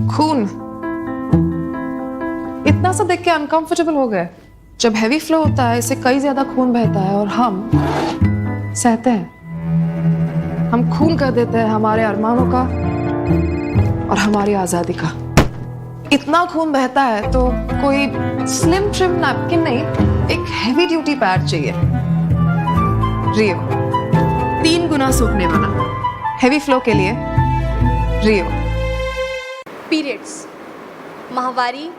खून इतना सा देख के अनकंफर्टेबल हो गए। जब हैवी फ्लो होता है इससे कई ज्यादा खून बहता है और हम सहते हैं। हम खून कर देते हैं हमारे अरमानों का और हमारी आजादी का। इतना खून बहता है तो कोई स्लिम ट्रिम नैपकिन नहीं, एक हैवी ड्यूटी पैड चाहिए। रियो 3 गुना सूखने वाला हैवी फ्लो के लिए रियो। पीरियड्स, माहवारी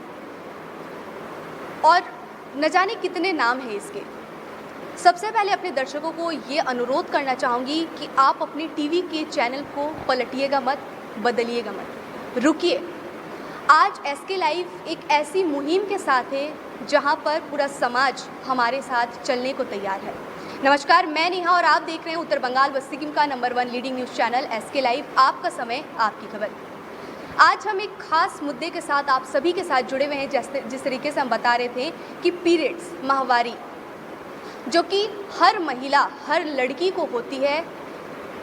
और न जाने कितने नाम हैं इसके। सबसे पहले अपने दर्शकों को ये अनुरोध करना चाहूँगी कि आप अपने टीवी के चैनल को पलटिएगा मत, बदलिएगा मत, रुकिए। आज एसके लाइव एक ऐसी मुहिम के साथ है जहाँ पर पूरा समाज हमारे साथ चलने को तैयार है। नमस्कार, मैं नेहा और आप देख रहे हैं उत्तर बंगाल व सिक्किम का number 1 leading news channel SK Live. आपका समय, आपकी खबर। आज हम एक खास मुद्दे के साथ आप सभी के साथ जुड़े हुए हैं। जिस तरीके से हम बता रहे थे कि पीरियड्स, माहवारी, जो कि हर महिला, हर लड़की को होती है,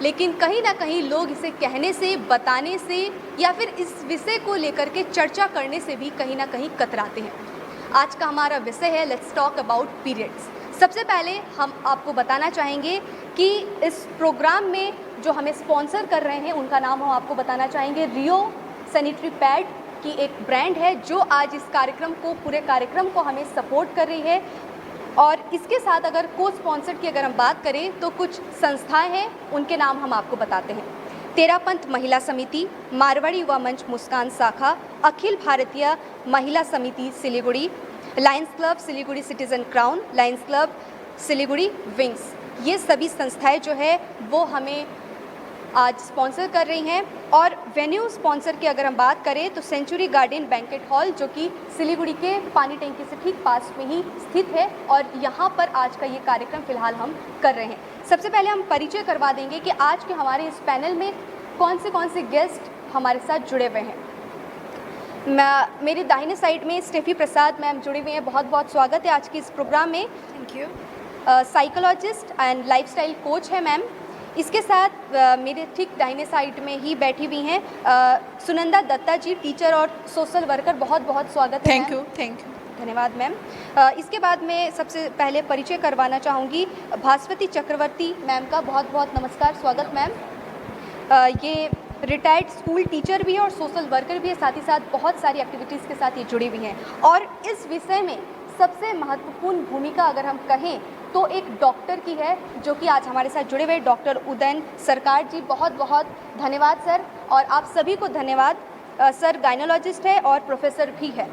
लेकिन कहीं ना कहीं लोग इसे कहने से, बताने से या फिर इस विषय को लेकर के चर्चा करने से भी कहीं ना कहीं कतराते हैं। आज का हमारा विषय है लेट्स टॉक अबाउट पीरियड्स। सबसे पहले हम आपको बताना चाहेंगे कि इस प्रोग्राम में जो हमें स्पॉन्सर कर रहे हैं उनका नाम हम आपको बताना चाहेंगे। रियो सैनिटरी पैड की एक ब्रांड है जो आज इस कार्यक्रम को, पूरे कार्यक्रम को हमें सपोर्ट कर रही है। और इसके साथ अगर को स्पॉन्सर की अगर हम बात करें तो कुछ संस्थाएं हैं, उनके नाम हम आपको बताते हैं। तेरापंथ महिला समिति, मारवाड़ी युवा मंच मुस्कान शाखा, अखिल भारतीय महिला समिति Siliguri, Lions club Siliguri citizen crown, Lions club Siliguri wings, ये सभी संस्थाएं जो है वो हमें आज स्पॉन्सर कर रही हैं। और वेन्यू स्पॉन्सर की अगर हम बात करें तो सेंचुरी गार्डन बैंकेट हॉल, जो कि सिलीगुड़ी के पानी टंकी से ठीक पास में ही स्थित है, और यहाँ पर आज का ये कार्यक्रम फिलहाल हम कर रहे हैं। सबसे पहले हम परिचय करवा देंगे कि आज के हमारे इस पैनल में कौन से गेस्ट हमारे साथ जुड़े हुए हैं। मेरी दाहिने साइड में स्टेफी प्रसाद मैम जुड़ी हुई हैं, बहुत बहुत स्वागत है आज के इस प्रोग्राम में। Thank you. Psychologist and lifestyle coach है मैम। इसके साथ मेरे ठीक दाहिने साइड में ही बैठी हुई हैं सुनंदा दत्ता जी, टीचर और सोशल वर्कर, बहुत बहुत स्वागत है। Thank you. धन्यवाद मैम। इसके बाद मैं सबसे पहले परिचय करवाना चाहूँगी भास्वती चक्रवर्ती मैम का। बहुत बहुत नमस्कार, स्वागत मैम। ये रिटायर्ड स्कूल टीचर भी है और सोशल वर्कर भी है, साथ ही साथ बहुत सारी एक्टिविटीज़ के साथ ये जुड़ी हुई हैं। और इस विषय में सबसे महत्वपूर्ण भूमिका अगर हम कहें तो एक डॉक्टर की है, जो कि आज हमारे साथ जुड़े हुए डॉक्टर उदयन सरकार जी। बहुत बहुत धन्यवाद सर, और आप सभी को धन्यवाद। सर गायनोलॉजिस्ट है और प्रोफेसर भी है।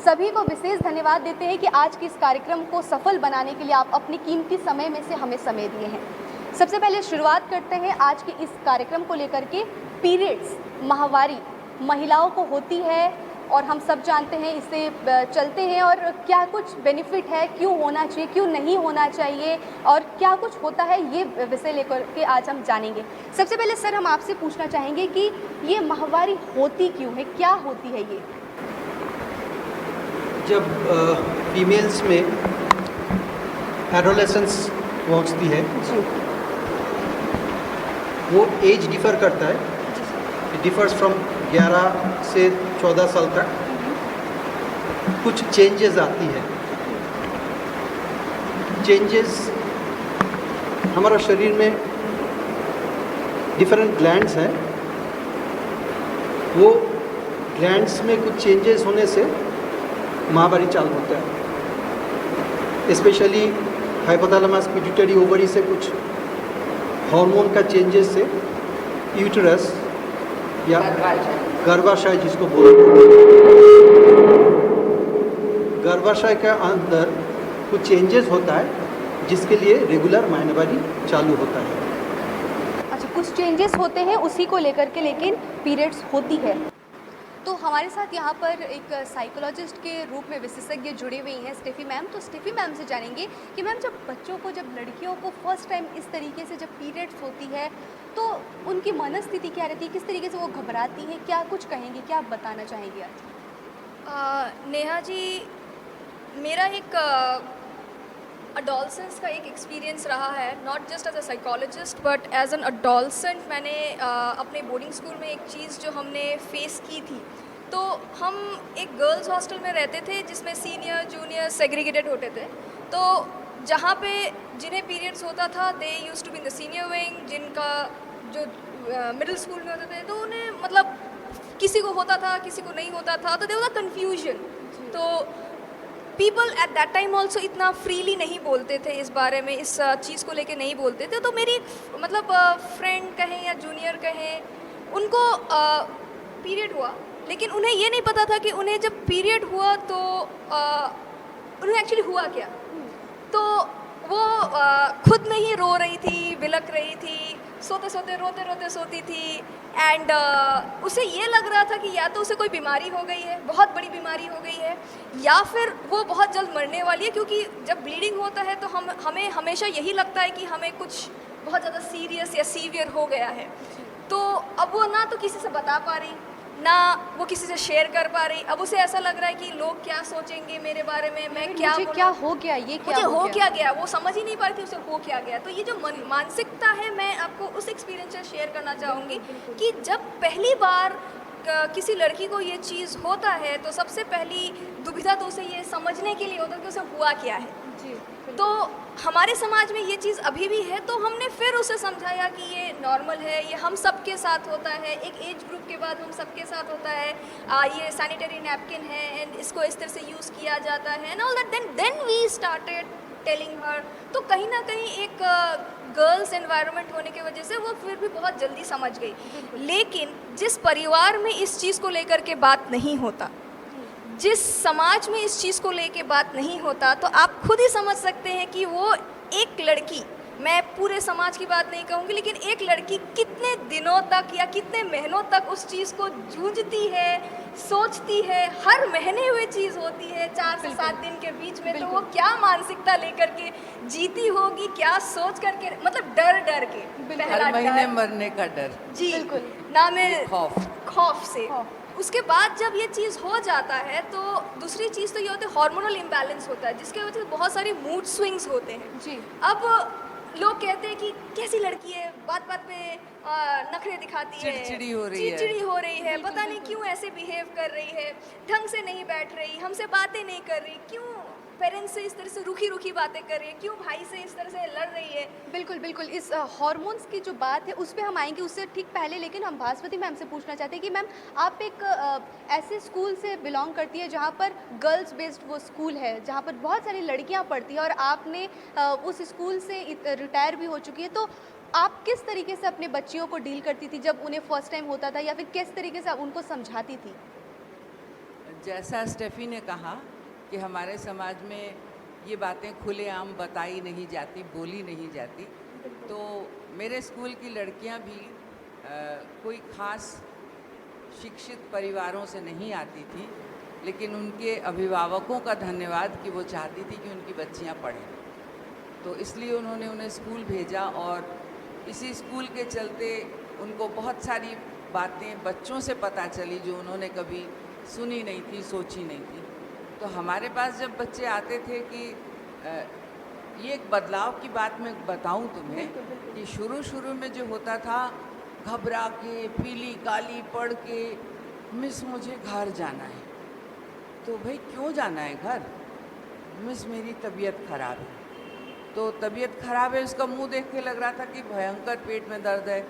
सभी को विशेष धन्यवाद देते हैं कि आज के इस कार्यक्रम को सफल बनाने के लिए आप अपनी कीमती समय में से हमें समय दिए हैं। सबसे पहले शुरुआत करते हैं आज के इस कार्यक्रम को लेकर के। पीरियड्स, माहवारी महिलाओं को होती है और हम सब जानते हैं, इससे चलते हैं, और क्या कुछ बेनिफिट है, क्यों होना चाहिए, क्यों नहीं होना चाहिए, और क्या कुछ होता है, ये विषय लेकर के आज हम जानेंगे। सबसे पहले सर हम आपसे पूछना चाहेंगे कि ये माहवारी होती क्यों है, क्या होती है ये? जब फीमेल्स में एडोलेसेंस पहुंचती है जी, वो एज डिफ़र करता है। इट डिफर्स फ्रॉम 11 से 14 साल तक कुछ चेंजेस आती है। चेंजेस हमारा शरीर में डिफरेंट ग्लैंड्स हैं, वो ग्लैंड्स में कुछ चेंजेस होने से माहवारी चालू होता है। स्पेशली हाइपोथैलेमस पिट्यूटरी ओवरी से कुछ हार्मोन का चेंजेस से यूटरस या गर्भाशय जिसको बोलते हैं, गर्भाशय के अंदर कुछ चेंजेस होता है जिसके लिए रेगुलर माहवारी चालू होता है। अच्छा, कुछ चेंजेस होते हैं उसी को लेकर के, लेकिन पीरियड्स होती है। तो हमारे साथ यहाँ पर एक साइकोलॉजिस्ट के रूप में विशेषज्ञ जुड़ी हुई हैं स्टेफी मैम। तो स्टेफी मैम से जानेंगे कि मैम जब बच्चों को, जब लड़कियों को फर्स्ट टाइम इस तरीके से जब पीरियड्स होती है तो उनकी मनस्थिति क्या रहती है, किस तरीके से वो घबराती हैं, क्या कुछ कहेंगी, क्या आप बताना चाहेंगी आज? नेहा जी, मेरा एक अडोलसेंस का एक एक्सपीरियंस रहा है, not just as a psychologist but as an adolescent. मैंने अपने बोर्डिंग स्कूल में एक चीज़ जो हमने फेस की थी तो हम एक गर्ल्स हॉस्टल में रहते थे जिसमें सीनियर जूनियर सेग्रीगेटेड होते थे। तो जहाँ पे जिन्हें पीरियड्स होता था they used to be in the senior wing, जिनका जो मिडिल स्कूल में होते थे तो उन्हें मतलब किसी को होता था किसी को नहीं होता था, तो देयर वाज अ कन्फ्यूजन। तो people at that time also इतना फ्रीली नहीं बोलते थे इस बारे में, इस चीज़ को लेके नहीं बोलते थे। तो मेरी एक मतलब फ्रेंड कहें या जूनियर कहें, उनको पीरियड हुआ, लेकिन उन्हें ये नहीं पता था कि उन्हें जब पीरियड हुआ तो उन्हें एक्चुअली हुआ क्या। तो वो खुद में ही रो रही थी, बिलक रही थी, सोते सोते रोते रोते सोती थी। एंड उसे ये लग रहा था कि या तो उसे कोई बीमारी हो गई है, बहुत बड़ी बीमारी हो गई है, या फिर वो बहुत जल्द मरने वाली है, क्योंकि जब ब्लीडिंग होता है तो हमें हमेशा यही लगता है कि हमें कुछ बहुत ज़्यादा सीरियस या सीवियर हो गया है। तो अब वो ना तो किसी से बता पा रही, ना वो किसी से शेयर कर पा रही। अब उसे ऐसा लग रहा है कि लोग क्या सोचेंगे मेरे बारे में, मैं क्या मुझे क्या हो गया, ये क्या मुझे हो क्या गया, वो समझ ही नहीं पा रही थी उसे हो क्या गया। तो ये जो मानसिकता है, मैं आपको उस एक्सपीरियंस से शेयर करना चाहूँगी कि जब पहली बार किसी लड़की को ये चीज़ होता है तो सबसे पहली दुविधा तो उसे ये समझने के लिए होता है कि उसे हुआ क्या है। जी, तो हमारे समाज में ये चीज़ अभी भी है, तो हमने फिर उसे समझाया कि ये नॉर्मल है, ये हम सबके साथ होता है, एक एज ग्रुप के बाद हम सबके साथ होता है। ये सैनिटरी नैपकिन है एंड इसको इस तरह से यूज़ किया जाता है and all that. Then we started telling her. तो कहीं ना कहीं एक गर्ल्स एनवायरनमेंट होने की वजह से वो फिर भी बहुत जल्दी समझ गई। लेकिन जिस परिवार में इस चीज़ को लेकर के बात नहीं होता, जिस समाज में इस चीज़ को लेके बात नहीं होता, तो आप खुद ही समझ सकते हैं कि वो एक लड़की, मैं पूरे समाज की बात नहीं कहूँगी, लेकिन एक लड़की कितने दिनों तक या कितने महीनों तक उस चीज़ को जूझती है, सोचती है। हर महीने हुए चीज़ होती है 4 से 7 दिन के बीच में, तो वो क्या मानसिकता लेकर के जीती होगी, क्या सोच करके, मतलब डर डर के, पहला हर महीने डर। मरने का डर, जी बिल्कुल। ना में खौफ से। उसके बाद जब ये चीज़ हो जाता है तो दूसरी चीज़ तो ये होती है हार्मोनल इम्बैलेंस होता है, जिसके वजह से बहुत सारे मूड स्विंग्स होते हैं। जी। अब लोग कहते हैं कि कैसी लड़की है, बात बात पे नखरे दिखाती है, चिड़चिड़ी हो रही है, चिड़चिड़ी हो रही है, पता नहीं क्यों ऐसे बिहेव कर रही है, ढंग से नहीं बैठ रही, हमसे बातें नहीं कर रही, क्यों पेरेंट्स से इस तरह से रूखी रूखी बातें कर रही है, क्यों भाई से इस तरह से लड़ रही है। बिल्कुल बिल्कुल, इस हॉर्मोन्स की जो बात है उस पर हम आएंगे, उससे ठीक पहले लेकिन हम भास्वती मैम से पूछना चाहते हैं कि मैम आप एक ऐसे स्कूल से बिलोंग करती है जहाँ पर गर्ल्स बेस्ड वो स्कूल है, जहाँ पर बहुत सारी लड़कियाँ पढ़ती हैं, और आपने उस स्कूल से रिटायर भी हो चुकी है। तो आप किस तरीके से अपने बच्चियों को डील करती थी जब उन्हें फर्स्ट टाइम होता था, या फिर किस तरीके से आप उनको समझाती थी? जैसा स्टेफी ने कहा कि हमारे समाज में ये बातें खुलेआम बताई नहीं जाती, बोली नहीं जाती। तो मेरे स्कूल की लड़कियां भी कोई ख़ास शिक्षित परिवारों से नहीं आती थी, लेकिन उनके अभिभावकों का धन्यवाद कि वो चाहती थी कि उनकी बच्चियां पढ़ें, तो इसलिए उन्होंने उन्हें स्कूल भेजा। और इसी स्कूल के चलते उनको बहुत सारी बातें बच्चों से पता चली जो उन्होंने कभी सुनी नहीं थी, सोची नहीं थी। तो हमारे पास जब बच्चे आते थे कि ये एक बदलाव की बात मैं बताऊं तुम्हें कि शुरू में जो होता था, घबरा के पीली काली पड़ के, मिस मुझे घर जाना है। तो भाई क्यों जाना है घर? मिस मेरी तबीयत ख़राब है। तो तबीयत ख़राब है, उसका मुंह देख के लग रहा था कि भयंकर पेट में दर्द है,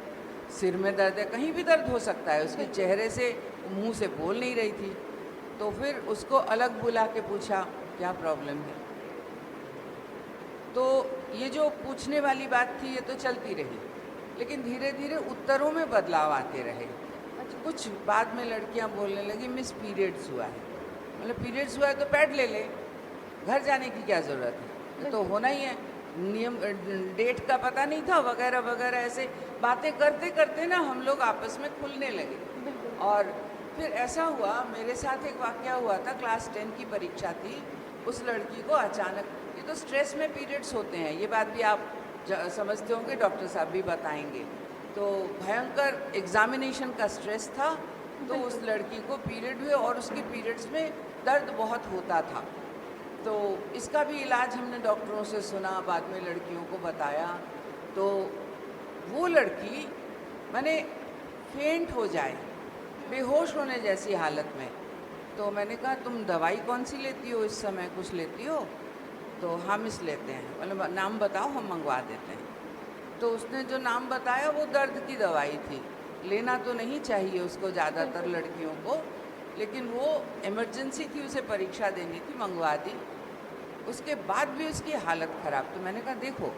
सिर में दर्द है, कहीं भी दर्द हो सकता है। उसके चेहरे से, मुंह से बोल नहीं रही थी। तो फिर उसको अलग बुला के पूछा क्या प्रॉब्लम है। तो ये जो पूछने वाली बात थी ये तो चलती रही, लेकिन धीरे धीरे उत्तरों में बदलाव आते रहे। कुछ बाद में लड़कियां बोलने लगी मिस पीरियड्स हुआ है। मतलब पीरियड्स हुआ है तो पैड ले ले, घर जाने की क्या ज़रूरत है, ये तो होना ही है, नियम डेट का पता नहीं था वगैरह वगैरह। ऐसे बातें करते करते ना हम लोग आपस में खुलने लगे। और फिर ऐसा हुआ, मेरे साथ एक वाकया हुआ था, क्लास 10 की परीक्षा थी। उस लड़की को अचानक, ये तो स्ट्रेस में पीरियड्स होते हैं, ये बात भी आप समझते होंगे, डॉक्टर साहब भी बताएंगे। तो भयंकर एग्जामिनेशन का स्ट्रेस था, तो उस लड़की को पीरियड हुए और उसकी पीरियड्स में दर्द बहुत होता था। तो इसका भी इलाज हमने डॉक्टरों से सुना, बाद में लड़कियों को बताया। तो वो लड़की माने फेंट हो जाए, बेहोश होने जैसी हालत में। तो मैंने कहा तुम दवाई कौन सी लेती हो इस समय, कुछ लेती हो? तो हामिस लेते हैं। बोले नाम बताओ, हम मंगवा देते हैं। तो उसने जो नाम बताया वो दर्द की दवाई थी। लेना तो नहीं चाहिए उसको ज़्यादातर लड़कियों को, लेकिन वो इमरजेंसी थी, उसे परीक्षा देनी थी, मंगवा दी। उसके बाद भी उसकी हालत ख़राब। तो मैंने कहा देखो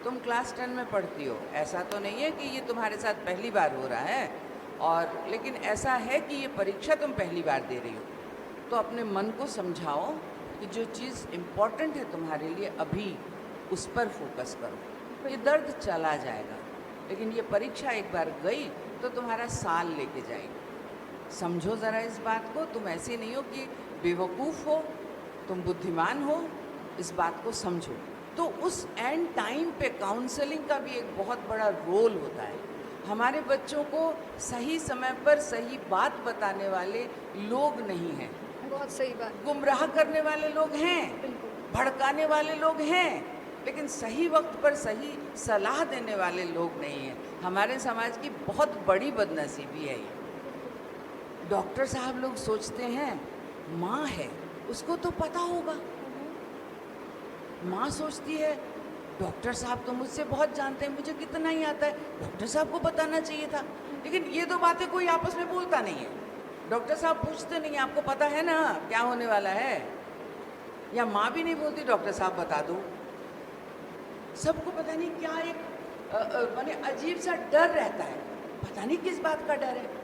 तुम क्लास 10 में पढ़ती हो, ऐसा तो नहीं है कि ये तुम्हारे साथ पहली बार हो रहा है, और लेकिन ऐसा है कि ये परीक्षा तुम पहली बार दे रही हो। तो अपने मन को समझाओ कि जो चीज़ इम्पॉर्टेंट है तुम्हारे लिए अभी, उस पर फोकस करो। ये दर्द चला जाएगा, लेकिन ये परीक्षा एक बार गई तो तुम्हारा साल लेके जाएगी। समझो ज़रा इस बात को। तुम ऐसे नहीं हो कि बेवकूफ़ हो, तुम बुद्धिमान हो, इस बात को समझो। तो उस एंड टाइम पे काउंसलिंग का भी एक बहुत बड़ा रोल होता है। हमारे बच्चों को सही समय पर सही बात बताने वाले लोग नहीं हैं। बहुत सही बात। गुमराह करने वाले लोग हैं, भड़काने वाले लोग हैं, लेकिन सही वक्त पर सही सलाह देने वाले लोग नहीं हैं। हमारे समाज की बहुत बड़ी बदनसीबी है ये। डॉक्टर साहब लोग सोचते हैं माँ है, उसको तो पता होगा। माँ सोचती है डॉक्टर साहब तो मुझसे बहुत जानते हैं, मुझे कितना ही आता है, डॉक्टर साहब को बताना चाहिए था। लेकिन ये दो बातें कोई आपस में बोलता नहीं है। डॉक्टर साहब पूछते नहीं आपको पता है ना क्या होने वाला है, या माँ भी नहीं बोलती डॉक्टर साहब बता दो। सबको पता नहीं क्या एक माने अजीब सा डर रहता है, पता नहीं किस बात का डर है।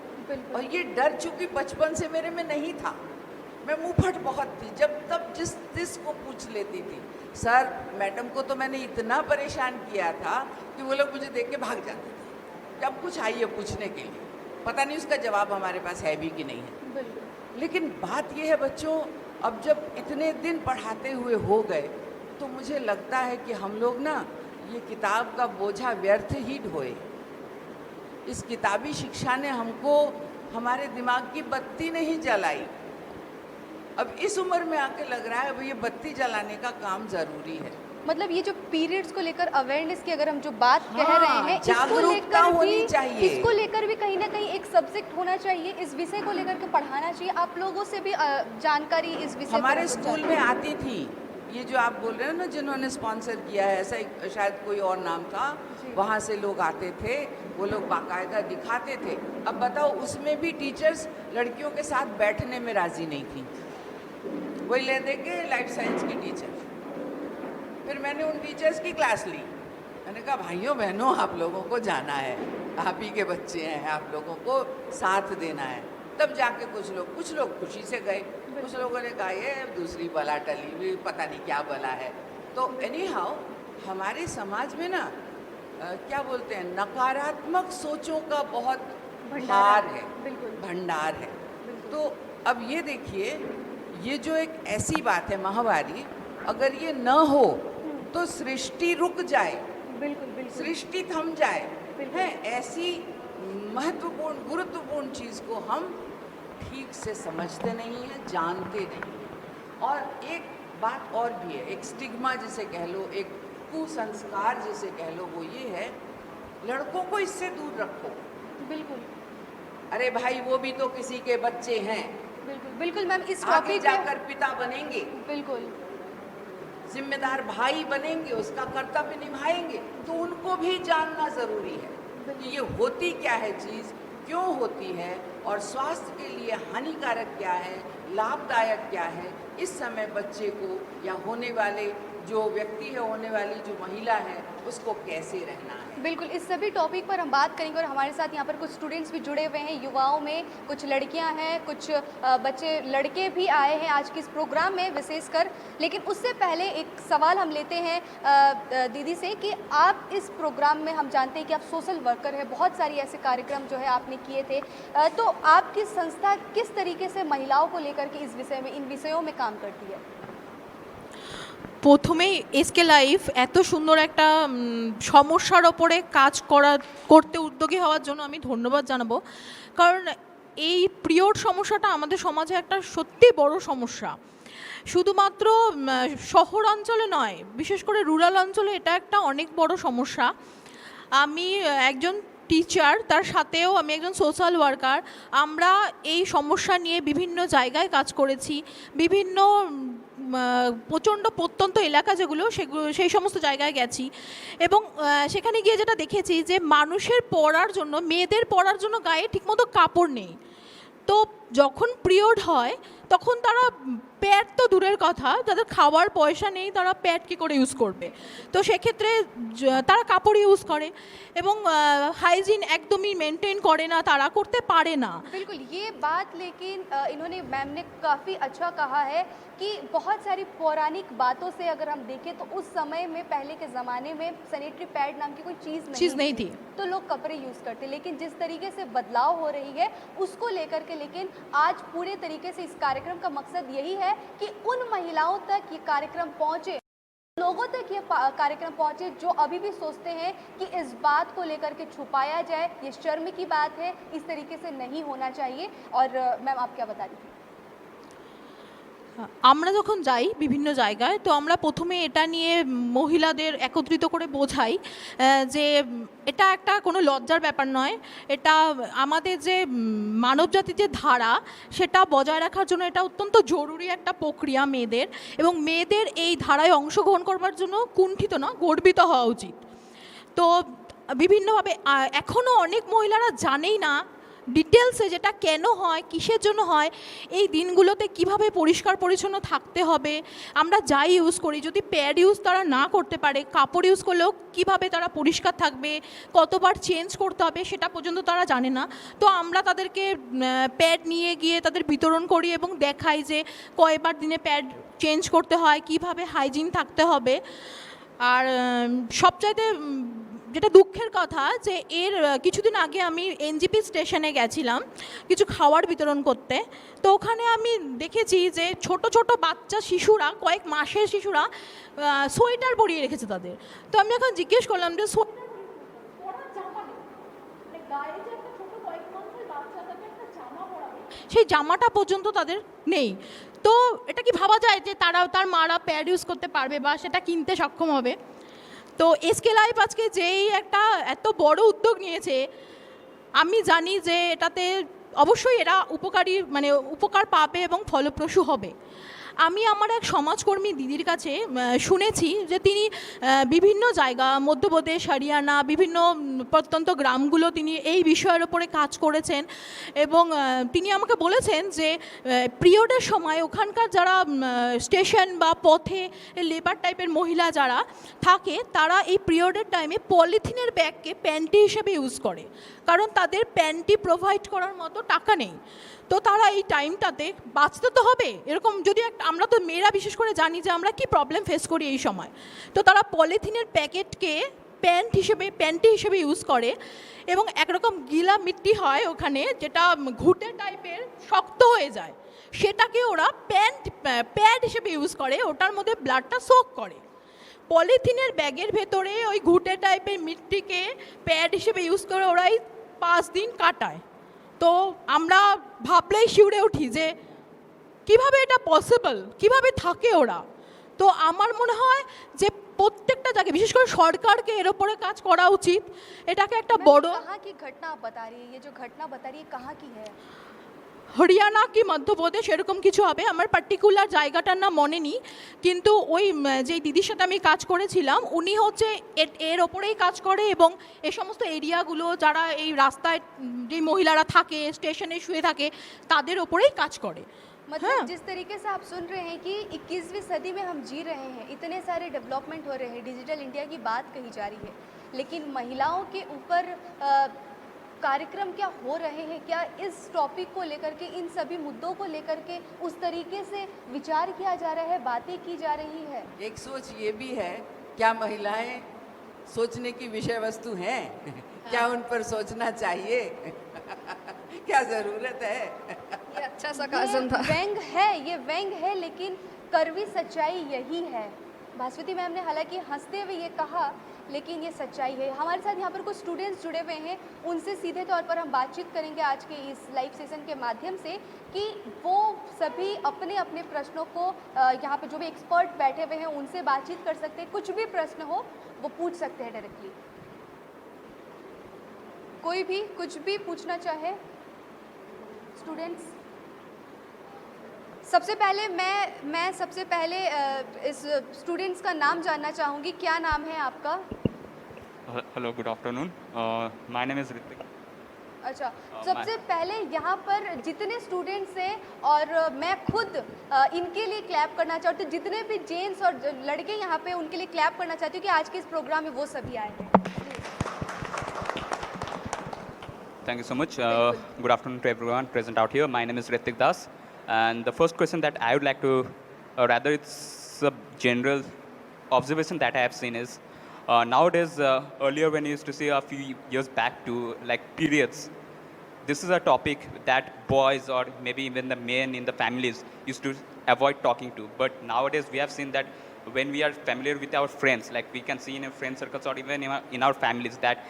और ये डर चूंकि बचपन से मेरे में नहीं था, मैं मुंहफट बहुत थी, जब तब जिस को पूछ लेती थी। सर मैडम को तो मैंने इतना परेशान किया था कि वो लोग मुझे देख के भाग जाते थे। जब कुछ आई है पूछने के लिए, पता नहीं उसका जवाब हमारे पास है भी कि नहीं है। लेकिन बात ये है बच्चों, अब जब इतने दिन पढ़ाते हुए हो गए तो मुझे लगता है कि हम लोग ना ये किताब का बोझा व्यर्थ ही ढोए। इस किताबी शिक्षा ने हमको हमारे दिमाग की बत्ती नहीं जलाई। अब इस उम्र में आके लग रहा है अब ये बत्ती जलाने का काम ज़रूरी है। मतलब ये जो पीरियड्स को लेकर अवेयरनेस की अगर हम जो बात कह हाँ, रहे हैं, जागरूकता होनी चाहिए। इसको लेकर भी कहीं ना कहीं एक सब्जेक्ट होना चाहिए, इस विषय को लेकर के पढ़ाना चाहिए। आप लोगों से भी जानकारी इस विषय हमारे स्कूल में आती थी। ये जो आप बोल रहे हो ना जिन्होंने स्पॉन्सर किया है, ऐसा शायद कोई और नाम था, वहाँ से लोग आते थे, वो लोग बाकायदा दिखाते थे। अब बताओ उसमें भी टीचर्स लड़कियों के साथ बैठने में राज़ी नहीं थी। वही ले दे के लाइफ साइंस की टीचर। फिर मैंने उन टीचर्स की क्लास ली। मैंने कहा भाइयों बहनों आप लोगों को जाना है, आप ही के बच्चे हैं, आप लोगों को साथ देना है। तब जाके कुछ लोग खुशी से गए, कुछ लोगों ने कहा ये दूसरी बला टली हुई, पता नहीं क्या बला है। तो एनी हाउ हमारे समाज में ना क्या बोलते हैं, नकारात्मक सोचों का बहुत भार है, भंडार है। तो अब ये देखिए, ये जो एक ऐसी बात है महामारी, अगर ये न हो तो सृष्टि रुक जाए, सृष्टि थम जाए है। ऐसी महत्वपूर्ण गुरुत्वपूर्ण चीज़ को हम ठीक से समझते नहीं हैं, जानते नहीं। और एक बात और भी है, एक स्टिग्मा जिसे कह लो, एक कुसंस्कार जिसे कह लो, वो ये है लड़कों को इससे दूर रखो। बिल्कुल। अरे भाई वो भी तो किसी के बच्चे हैं। बिल्कुल मैम, इस आगे टॉपिक जाकर पिता बनेंगे, बिल्कुल जिम्मेदार भाई बनेंगे, उसका कर्तव्य निभाएंगे। तो उनको भी जानना ज़रूरी है कि ये होती क्या है चीज़, क्यों होती है, और स्वास्थ्य के लिए हानिकारक क्या है, लाभदायक क्या है। इस समय बच्चे को या होने वाले जो व्यक्ति है, होने वाली जो महिला है, उसको कैसे रहना है। बिल्कुल, इस सभी टॉपिक पर हम बात करेंगे। और हमारे साथ यहाँ पर कुछ स्टूडेंट्स भी जुड़े हुए हैं, युवाओं में कुछ लड़कियाँ हैं, कुछ बच्चे लड़के भी आए हैं आज के इस प्रोग्राम में विशेषकर। लेकिन उससे पहले एक सवाल हम लेते हैं दीदी से कि आप इस प्रोग्राम में, हम जानते हैं कि आप सोशल वर्कर हैं, बहुत सारी ऐसे कार्यक्रम जो है आपने किए थे, तो आपकी संस्था किस तरीके से महिलाओं को लेकर के इस विषय में, इन विषयों में काम करती है? প্রথমেই এসকে লাইফ এত সুন্দর একটা সমস্যার ওপরে কাজ করতে উদ্যোগী হওয়ার জন্য আমি ধন্যবাদ জানাবো। কারণ এই পিরিয়ড সমস্যাটা আমাদের সমাজে একটা সত্যি বড় সমস্যা। শুধুমাত্র শহর অঞ্চলে নয়, বিশেষ করে রুরাল অঞ্চলে এটা একটা অনেক বড় সমস্যা। আমি একজন টিচার, তার সাথেও আমি একজন সোশ্যাল ওয়ার্কার। আমরা এই সমস্যা নিয়ে বিভিন্ন জায়গায় কাজ করেছি, বিভিন্ন প্রচণ্ড প্রত্যন্ত এলাকা যেগুলো সেগুলো সেই সমস্ত জায়গায় গেছি, এবং সেখানে গিয়ে যেটা দেখেছি যে মানুষের পড়ার জন্য, মেয়েদের পড়ার জন্য গায়ে ঠিকমতো কাপড় নেই। তো যখন পিরিয়ড হয় তখন তারা প্যাড তো দূরের কথা, যাদের খাওয়ার পয়সা নেই তারা প্যাড কী করে ইউজ করবে। তো সেক্ষেত্রে তারা কাপড় ইউজ করে এবং হাইজিন একদমই মেনটেন করে না, তারা করতে পারে না। बिल्कुल ये बात, लेकिन इन्होंने मैम ने काफ़ी अच्छा कहा है कि बहुत सारी पौराणिक बातों से अगर हम देखें तो उस समय में, पहले के ज़माने में सैनिटरी पैड नाम की कोई चीज़ नहीं थी, तो लोग कपड़े यूज़ करते। लेकिन जिस तरीके से बदलाव हो रही है उसको लेकर के, लेकिन आज पूरे तरीके से इस कार्यक्रम का मकसद यही है कि उन महिलाओं तक ये कार्यक्रम पहुँचे, लोगों तक ये कार्यक्रम पहुंचे जो अभी भी सोचते हैं कि इस बात को लेकर के छुपाया जाए, ये शर्म की बात है, इस तरीके से नहीं होना चाहिए। और मैम आप क्या बता रही थी? আমরা যখন যাই বিভিন্ন জায়গায়, তো আমরা প্রথমে এটা নিয়ে মহিলাদের একত্রিত করে বোঝাই যে এটা একটা কোনো লজ্জার ব্যাপার নয়, এটা আমাদের যে মানবজাতির যে ধারা সেটা বজায় রাখার জন্য এটা অত্যন্ত জরুরি একটা প্রক্রিয়া মেয়েদের, এবং মেয়েদের এই ধারায় অংশগ্রহণ করবার জন্য কুণ্ঠিত না, গর্বিত হওয়া উচিত। তো বিভিন্নভাবে এখনও অনেক মহিলারা জানেই না ডিটেলসে যেটা কেন হয়, কিসের জন্য হয়, এই দিনগুলোতে কিভাবে পরিষ্কার পরিচ্ছন্ন থাকতে হবে। আমরা যাই ইউজ করি, যদি প্যাড ইউজ তারা না করতে পারে, কাপড় ইউজ করলেও কিভাবে তারা পরিষ্কার থাকবে, কতবার চেঞ্জ করতে হবে সেটা পর্যন্ত তারা জানে না। তো আমরা তাদেরকে প্যাড নিয়ে গিয়ে তাদের বিতরণ করি এবং দেখাই যে কয়বার দিনে প্যাড চেঞ্জ করতে হয়, কিভাবে হাইজিন থাকতে হবে। আর সবচাইতে যেটা দুঃখের কথা যে এর কিছুদিন আগে আমি এনজিপি স্টেশনে গেছিলাম কিছু খাবার বিতরণ করতে। তো ওখানে আমি দেখেছি যে ছোট ছোট বাচ্চা শিশুরা, কয়েক মাসের শিশুরা সোয়েটার পরিয়ে রেখেছে তাদের। তো আমি এখন জিজ্ঞেস করলাম যে সেই জামাটা পর্যন্ত তাদের নেই। তো এটা কি ভাবা যায় যে তার মারা প্যাড ইউজ করতে পারবে বা সেটা কিনতে সক্ষম হবে? তো এসকে লাইফ আজকে যেই একটা এত বড় উদ্যোগ নিয়েছে, আমি জানি যে এটাতে অবশ্যই এরা উপকার পাবে এবং ফলপ্রসূ হবে। আমি আমার এক সমাজকর্মী দিদির কাছে শুনেছি যে তিনি বিভিন্ন জায়গা, মধ্যপ্রদেশ, হরিয়ানা, বিভিন্ন প্রত্যন্ত গ্রামগুলো তিনি এই বিষয়ের ওপরে কাজ করেছেন, এবং তিনি আমাকে বলেছেন যে পিরিয়ডের সময় ওখানকার যারা স্টেশন বা পথে লেবার টাইপের মহিলা যারা থাকে, তারা এই পিরিয়ডের টাইমে পলিথিনের ব্যাগকে প্যান্টি হিসেবে ইউজ করে, কারণ তাদের প্যান্টি প্রোভাইড করার মতো টাকা নেই। তো তারা এই টাইমটাতে বাঁচতে তো হবে, এরকম যদি আমরা তো মেয়েরা বিশেষ করে জানি যে আমরা কি প্রবলেম ফেস করি এই সময়। তো তারা পলিথিনের প্যাকেটকে প্যান্টি হিসেবে ইউজ করে, এবং একরকম গিলা মিট্টি হয় ওখানে, যেটা ঘুটে টাইপের শক্ত হয়ে যায়, সেটাকে ওরা প্যাড হিসেবে ইউজ করে, ওটার মধ্যে ব্লাডটা সোক করে। পলিথিনের ব্যাগের ভেতরে ওই ঘুটে টাইপের মিট্টিকে প্যাড হিসেবে ইউজ করে ওরা 5 দিন কাটায়। তো আমরা ভাবলেই শিউরে উঠি যে কিভাবে এটা পসিবল, কিভাবে থাকে ওরা। তো আমার মনে হয় যে প্রত্যেকটা জায়গায় বিশেষ করে সরকারকে এর উপরে কাজ করা উচিত। এটাকে একটা বড় कहाँ की घटना आप बता रही है, ये जो घटना बता रही है कहाँ की है? হরিয়ানা কি মধ্যপ্রদেশ এরকম কিছু হবে, আমার পার্টিকুলার জায়গাটার নাম মনে নেই, কিন্তু ওই যেই দিদির সাথে আমি কাজ করেছিলাম উনি হচ্ছে এর ওপরেই কাজ করে, এবং এ সমস্ত এরিয়াগুলো যারা এই রাস্তায় যে মহিলারা থাকে, স্টেশনে শুয়ে থাকে, তাদের ওপরেই কাজ করে। मतलब जिस तरीके से आप सुन रहे हैं कि 21वीं सदी में हम जी रहे हैं, इतने सारे डेवलपमेंट हो रहे हैं, डिजिटल इंडिया की बात कही जा रही है, लेकिन महिलाओं के ऊपर कार्यक्रम क्या हो रहे हैं? क्या इस टॉपिक को लेकर के, इन सभी मुद्दों को लेकर के उस तरीके से विचार किया जा रहा है, बातें की जा रही है? एक सोच ये भी है, क्या महिलाएं सोचने की विषय वस्तु हैं? क्या उन पर सोचना चाहिए? क्या ज़रूरत है? ये अच्छा सा काजम था। ये व्यंग है, लेकिन कड़वी सच्चाई यही है। भास्वती मैम ने हालांकि हंसते हुए ये कहा, लेकिन ये सच्चाई है। हमारे साथ यहाँ पर कुछ स्टूडेंट्स जुड़े हुए हैं, उनसे सीधे तौर पर हम बातचीत करेंगे आज के इस लाइव सेशन के माध्यम से, कि वो सभी अपने अपने प्रश्नों को यहाँ पर जो भी एक्सपर्ट बैठे हुए हैं उनसे बातचीत कर सकते हैं, कुछ भी प्रश्न हो वो पूछ सकते हैं डायरेक्टली। कोई भी कुछ भी पूछना चाहे स्टूडेंट्स? सबसे पहले मैं सबसे पहले इस स्टूडेंट्स का नाम जानना चाहूँगी। क्या नाम है आपका? Hello, good afternoon. My name is Ritik. अच्छा, सबसे पहले यहाँ पर जितने स्टूडेंट्स हैं और मैं खुद इनके लिए क्लैप करना चाहती हूँ, जितने भी जेंट्स और लड़के यहाँ पे उनके लिए क्लैप करना चाहती हूँ कि आज के इस प्रोग्राम में वो सभी आए हैं। Thank you so much. Good afternoon to everyone present out here. My name is Ritik Das. And the first question that I would like to, or rather it's a general observation that I have seen is, nowadays, earlier when you used to see a few years back to like periods, this is a topic that boys or maybe even the men in the families used to avoid talking to. But nowadays we have seen that when we are familiar with our friends, like we can see in our friend circles or even in our families, that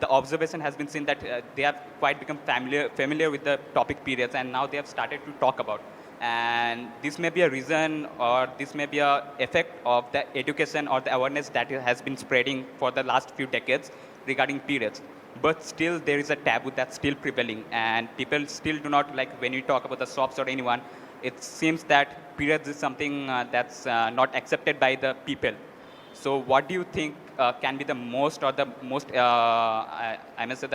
the observation has been seen that they have quite become familiar with the topic periods, and now they have started to talk about. And this may be a reason, or this may be a effect of the education or the awareness that has been spreading for the last few decades regarding periods. But still there is a taboo that's still prevailing, and people still do not, like when we talk about the shops or anyone, it seems that periods is something that's not accepted by the people. So what do you think can be the most, or the most, I must say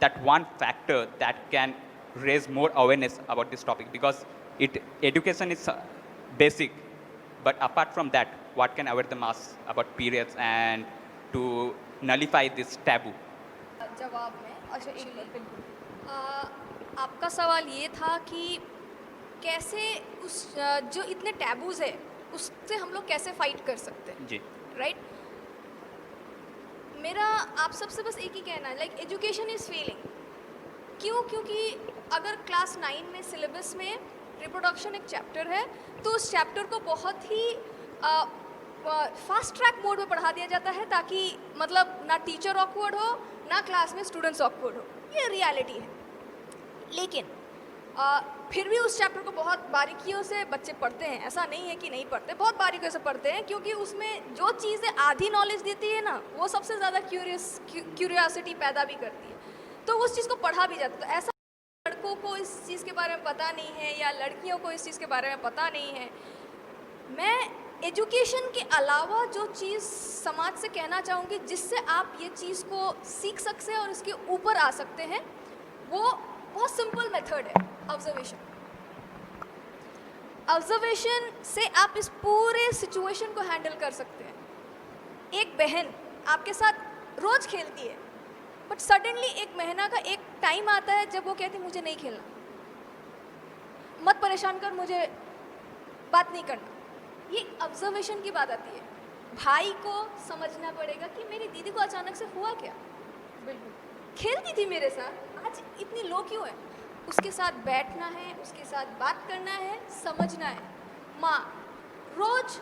that one factor that can raise more awareness about this topic? Because education is basic, but apart from that, what can aware the mass about periods and to nullify this taboo? जवाब में अच्छा, एक minute, बिल्कुल। आपका सवाल ये था कि कैसे उस जो इतने टैबूज है उससे हम लोग कैसे फाइट कर सकते हैं, जी, राइट? मेरा आप सबसे बस एक ही कहना है, लाइक एजुकेशन इज़ फेलिंग। क्यों? क्योंकि अगर क्लास 9 में सिलेबस में रिप्रोडक्शन एक चैप्टर है, तो उस चैप्टर को बहुत ही फास्ट ट्रैक मोड में पढ़ा दिया जाता है, ताकि मतलब ना टीचर ऑकवर्ड हो ना क्लास में स्टूडेंट्स ऑकवर्ड हो। ये रियलिटी है। लेकिन फिर भी उस चैप्टर को बहुत बारीकियों से बच्चे पढ़ते हैं। ऐसा नहीं है कि नहीं पढ़ते, बहुत बारीकियों से पढ़ते हैं, क्योंकि उसमें जो चीज़ें आधी नॉलेज देती है ना, वो सबसे ज़्यादा क्यूरियोसिटी पैदा भी करती है, तो उस चीज़ को पढ़ा भी जाता है। तो ऐसा लड़कों को इस चीज़ के बारे में पता नहीं है या लड़कियों को इस चीज़ के बारे में पता नहीं है। मैं एजुकेशन के अलावा जो चीज़ समाज से कहना चाहूँगी जिससे आप ये चीज़ को सीख सकते हैं और इसके ऊपर आ सकते हैं, वो बहुत सिंपल मेथड है, ऑब्जर्वेशन। ऑब्जर्वेशन से आप इस पूरे सिचुएशन को हैंडल कर सकते हैं। एक बहन आपके साथ रोज़ खेलती है, बट सडनली एक महीना का एक टाइम आता है जब वो कहती मुझे नहीं खेलना, मत परेशान कर, मुझे बात नहीं करना। ये ऑब्जर्वेशन की बात आती है। भाई को समझना पड़ेगा कि मेरी दीदी को अचानक से हुआ क्या। बिल्कुल खेलती थी मेरे साथ, आज इतनी लो क्यों है। उसके साथ बैठना है, उसके साथ बात करना है, समझना है। माँ रोज़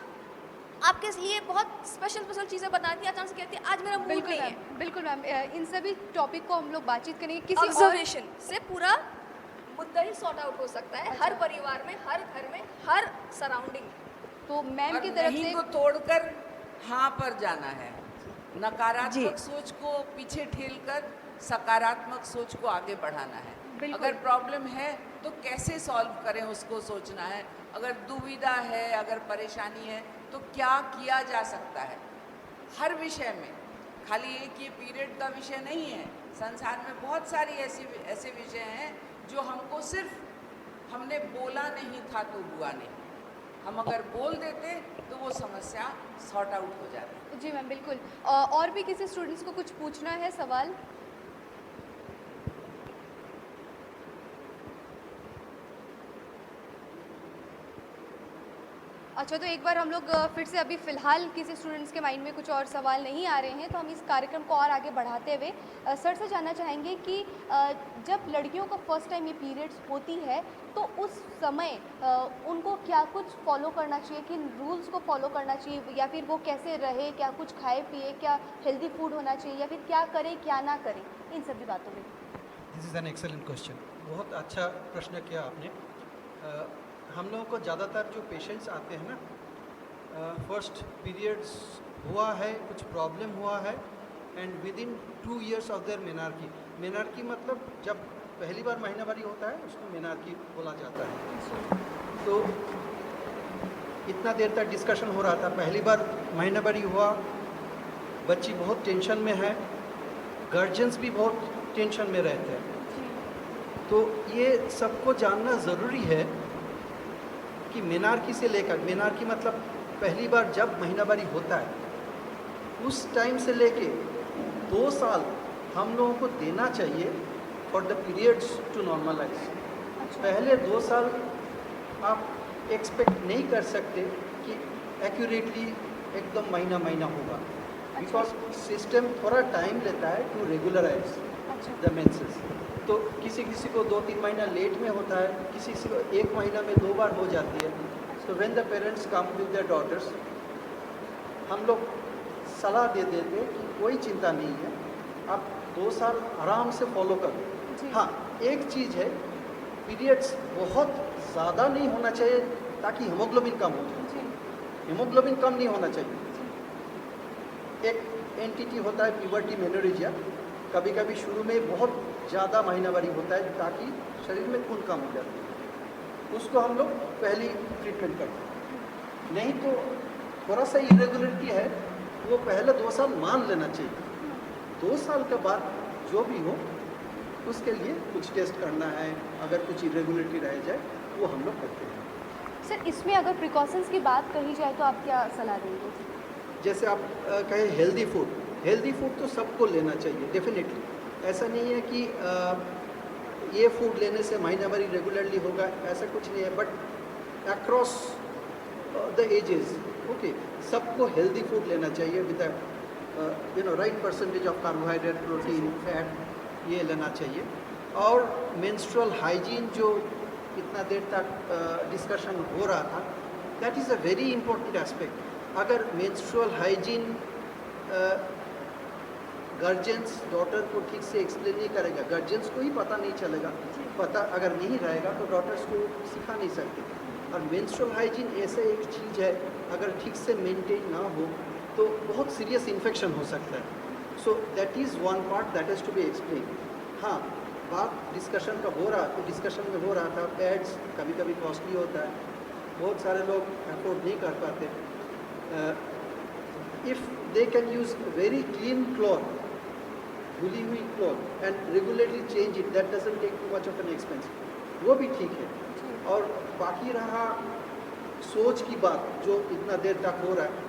आपके लिए बहुत स्पेशल चीज़ें बनाती है, अचानक से कहती है आज मेरा मूड नहीं है। बिल्कुल मैम, इन सभी टॉपिक को हम लोग बातचीत करेंगे। किसी ऑब्जर्वेशन से पूरा मुद्दा ही सॉर्ट आउट हो सकता है। हर परिवार में, हर घर में, हर सराउंडिंग में। तो मैम की और तरफ नहीं से को तोड़कर हाँ पर जाना है। नकारात्मक सोच को पीछे ठेलकर सकारात्मक सोच को आगे बढ़ाना है। अगर प्रॉब्लम है तो कैसे सॉल्व करें उसको सोचना है। अगर दुविधा है, अगर परेशानी है तो क्या किया जा सकता है। हर विषय में, खाली एक ये पीरियड का विषय नहीं है, संसार में बहुत सारी ऐसे विषय हैं जो हमको सिर्फ हमने बोला नहीं था तो हुआ नहीं। हम अगर बोल देते तो वो समस्या सॉर्ट आउट हो जाती। जी मैम, बिल्कुल। और भी किसी स्टूडेंट्स को कुछ पूछना है सवाल? अच्छा, तो एक बार हम लोग फिर से, अभी फ़िलहाल किसी स्टूडेंट्स के माइंड में कुछ और सवाल नहीं आ रहे हैं, तो हम इस कार्यक्रम को और आगे बढ़ाते हुए सर से जानना चाहेंगे कि जब लड़कियों को फर्स्ट टाइम ये पीरियड्स होती है तो उस समय उनको क्या कुछ फॉलो करना चाहिए, किन रूल्स को फॉलो करना चाहिए, या फिर वो कैसे रहे, क्या कुछ खाए पिए, क्या हेल्दी फूड होना चाहिए, या फिर क्या करें क्या ना करें, इन सभी बातों में? This is an excellent question. बहुत अच्छा प्रश्न किया आपने। हम लोगों को ज़्यादातर जो पेशेंट्स आते हैं ना, फर्स्ट पीरियड्स हुआ है, कुछ प्रॉब्लम हुआ है, and with in 2 years of their menarche. Menarche मतलब जब पहली बार महीनावारी होता है उसको मेनार्की बोला जाता है। तो इतना देर तक डिस्कशन हो रहा था, पहली बार महीनावारी हुआ, बच्ची बहुत टेंशन में है, गार्जियंस भी बहुत टेंशन में रहते हैं। तो ये सबको जानना ज़रूरी है कि मेनार्की से लेकर, मेनार्की मतलब पहली बार जब महीनावारी होता है उस टाइम से लेके 2 साल हम लोगों को देना चाहिए for the periods to normalise. पहले 2 साल आप एक्सपेक्ट नहीं कर सकते कि एक्यूरेटली एकदम महीना महीना होगा, बिकॉज सिस्टम थोड़ा टाइम लेता है टू रेगुलराइज द मेंसेस। तो किसी किसी को 2-3 महीना लेट में होता है, किसी किसी को 1 महीना में 2 बार हो जाती है। तो when the parents come with their daughters, हम लोग सलाह दे देते हैं कि कोई चिंता नहीं है, आप 2 साल आराम से फॉलो करो। हाँ, एक चीज़ है, पीरियड्स बहुत ज़्यादा नहीं होना चाहिए ताकि हीमोग्लोबिन कम हो जाए। हीमोग्लोबिन कम नहीं होना चाहिए। एक एंटिटी होता है प्यूबर्टी मेनोरेजिया, कभी कभी शुरू में बहुत ज़्यादा महीनावारी होता है ताकि शरीर में खून कम हो जाता है, उसको हम लोग पहली ट्रीटमेंट करते हैं। नहीं तो थोड़ा सा इरेगुलरिटी है, वो पहले 2 साल मान लेना चाहिए। 2 साल के बाद जो भी हो उसके लिए कुछ टेस्ट करना है, अगर कुछ इरेगुलरिटी रह जाए वो हम लोग करते हैं। सर, इसमें अगर प्रिकॉशंस की बात कही जाए तो आप क्या सलाह देंगे? जैसे आप कहें हेल्दी फूड तो सबको लेना चाहिए डेफिनेटली। ऐसा नहीं है कि ये फूड लेने से महीनावारी रेगुलरली होगा, ऐसा कुछ नहीं है। But across the ages okay, सबको हेल्दी फूड लेना चाहिए with right percentage of carbohydrate, protein, fat, ये लेना चाहिए। और मेंस्ट्रुअल हाइजीन जो इतना देर तक डिस्कशन हो रहा था, that is a very important aspect. अगर मेंस्ट्रुअल हाइजीन गार्जियंस डॉटर को ठीक से एक्सप्लेन नहीं करेगा, गार्जियंस को ही पता नहीं चलेगा, पता अगर नहीं रहेगा तो डॉटर्स को सिखा नहीं सकते। और मेंस्ट्रुअल हाइजीन ऐसे एक चीज़ है, अगर ठीक से मेंटेन ना हो तो बहुत सीरियस इन्फेक्शन हो सकता है। So that is one part that has to be explain. हाँ, बात डिस्कशन का हो रहा, तो डिस्कशन में हो रहा था पैड्स कभी कभी कॉस्टली होता है, बहुत सारे लोग अफोर्ड नहीं कर पाते। If they can use very clean cloth, धुली हुई cloth and regularly change it, that doesn't take too much of an expense, वो भी ठीक है। और बाकी रहा सोच की बात जो इतना देर तक हो रहा है,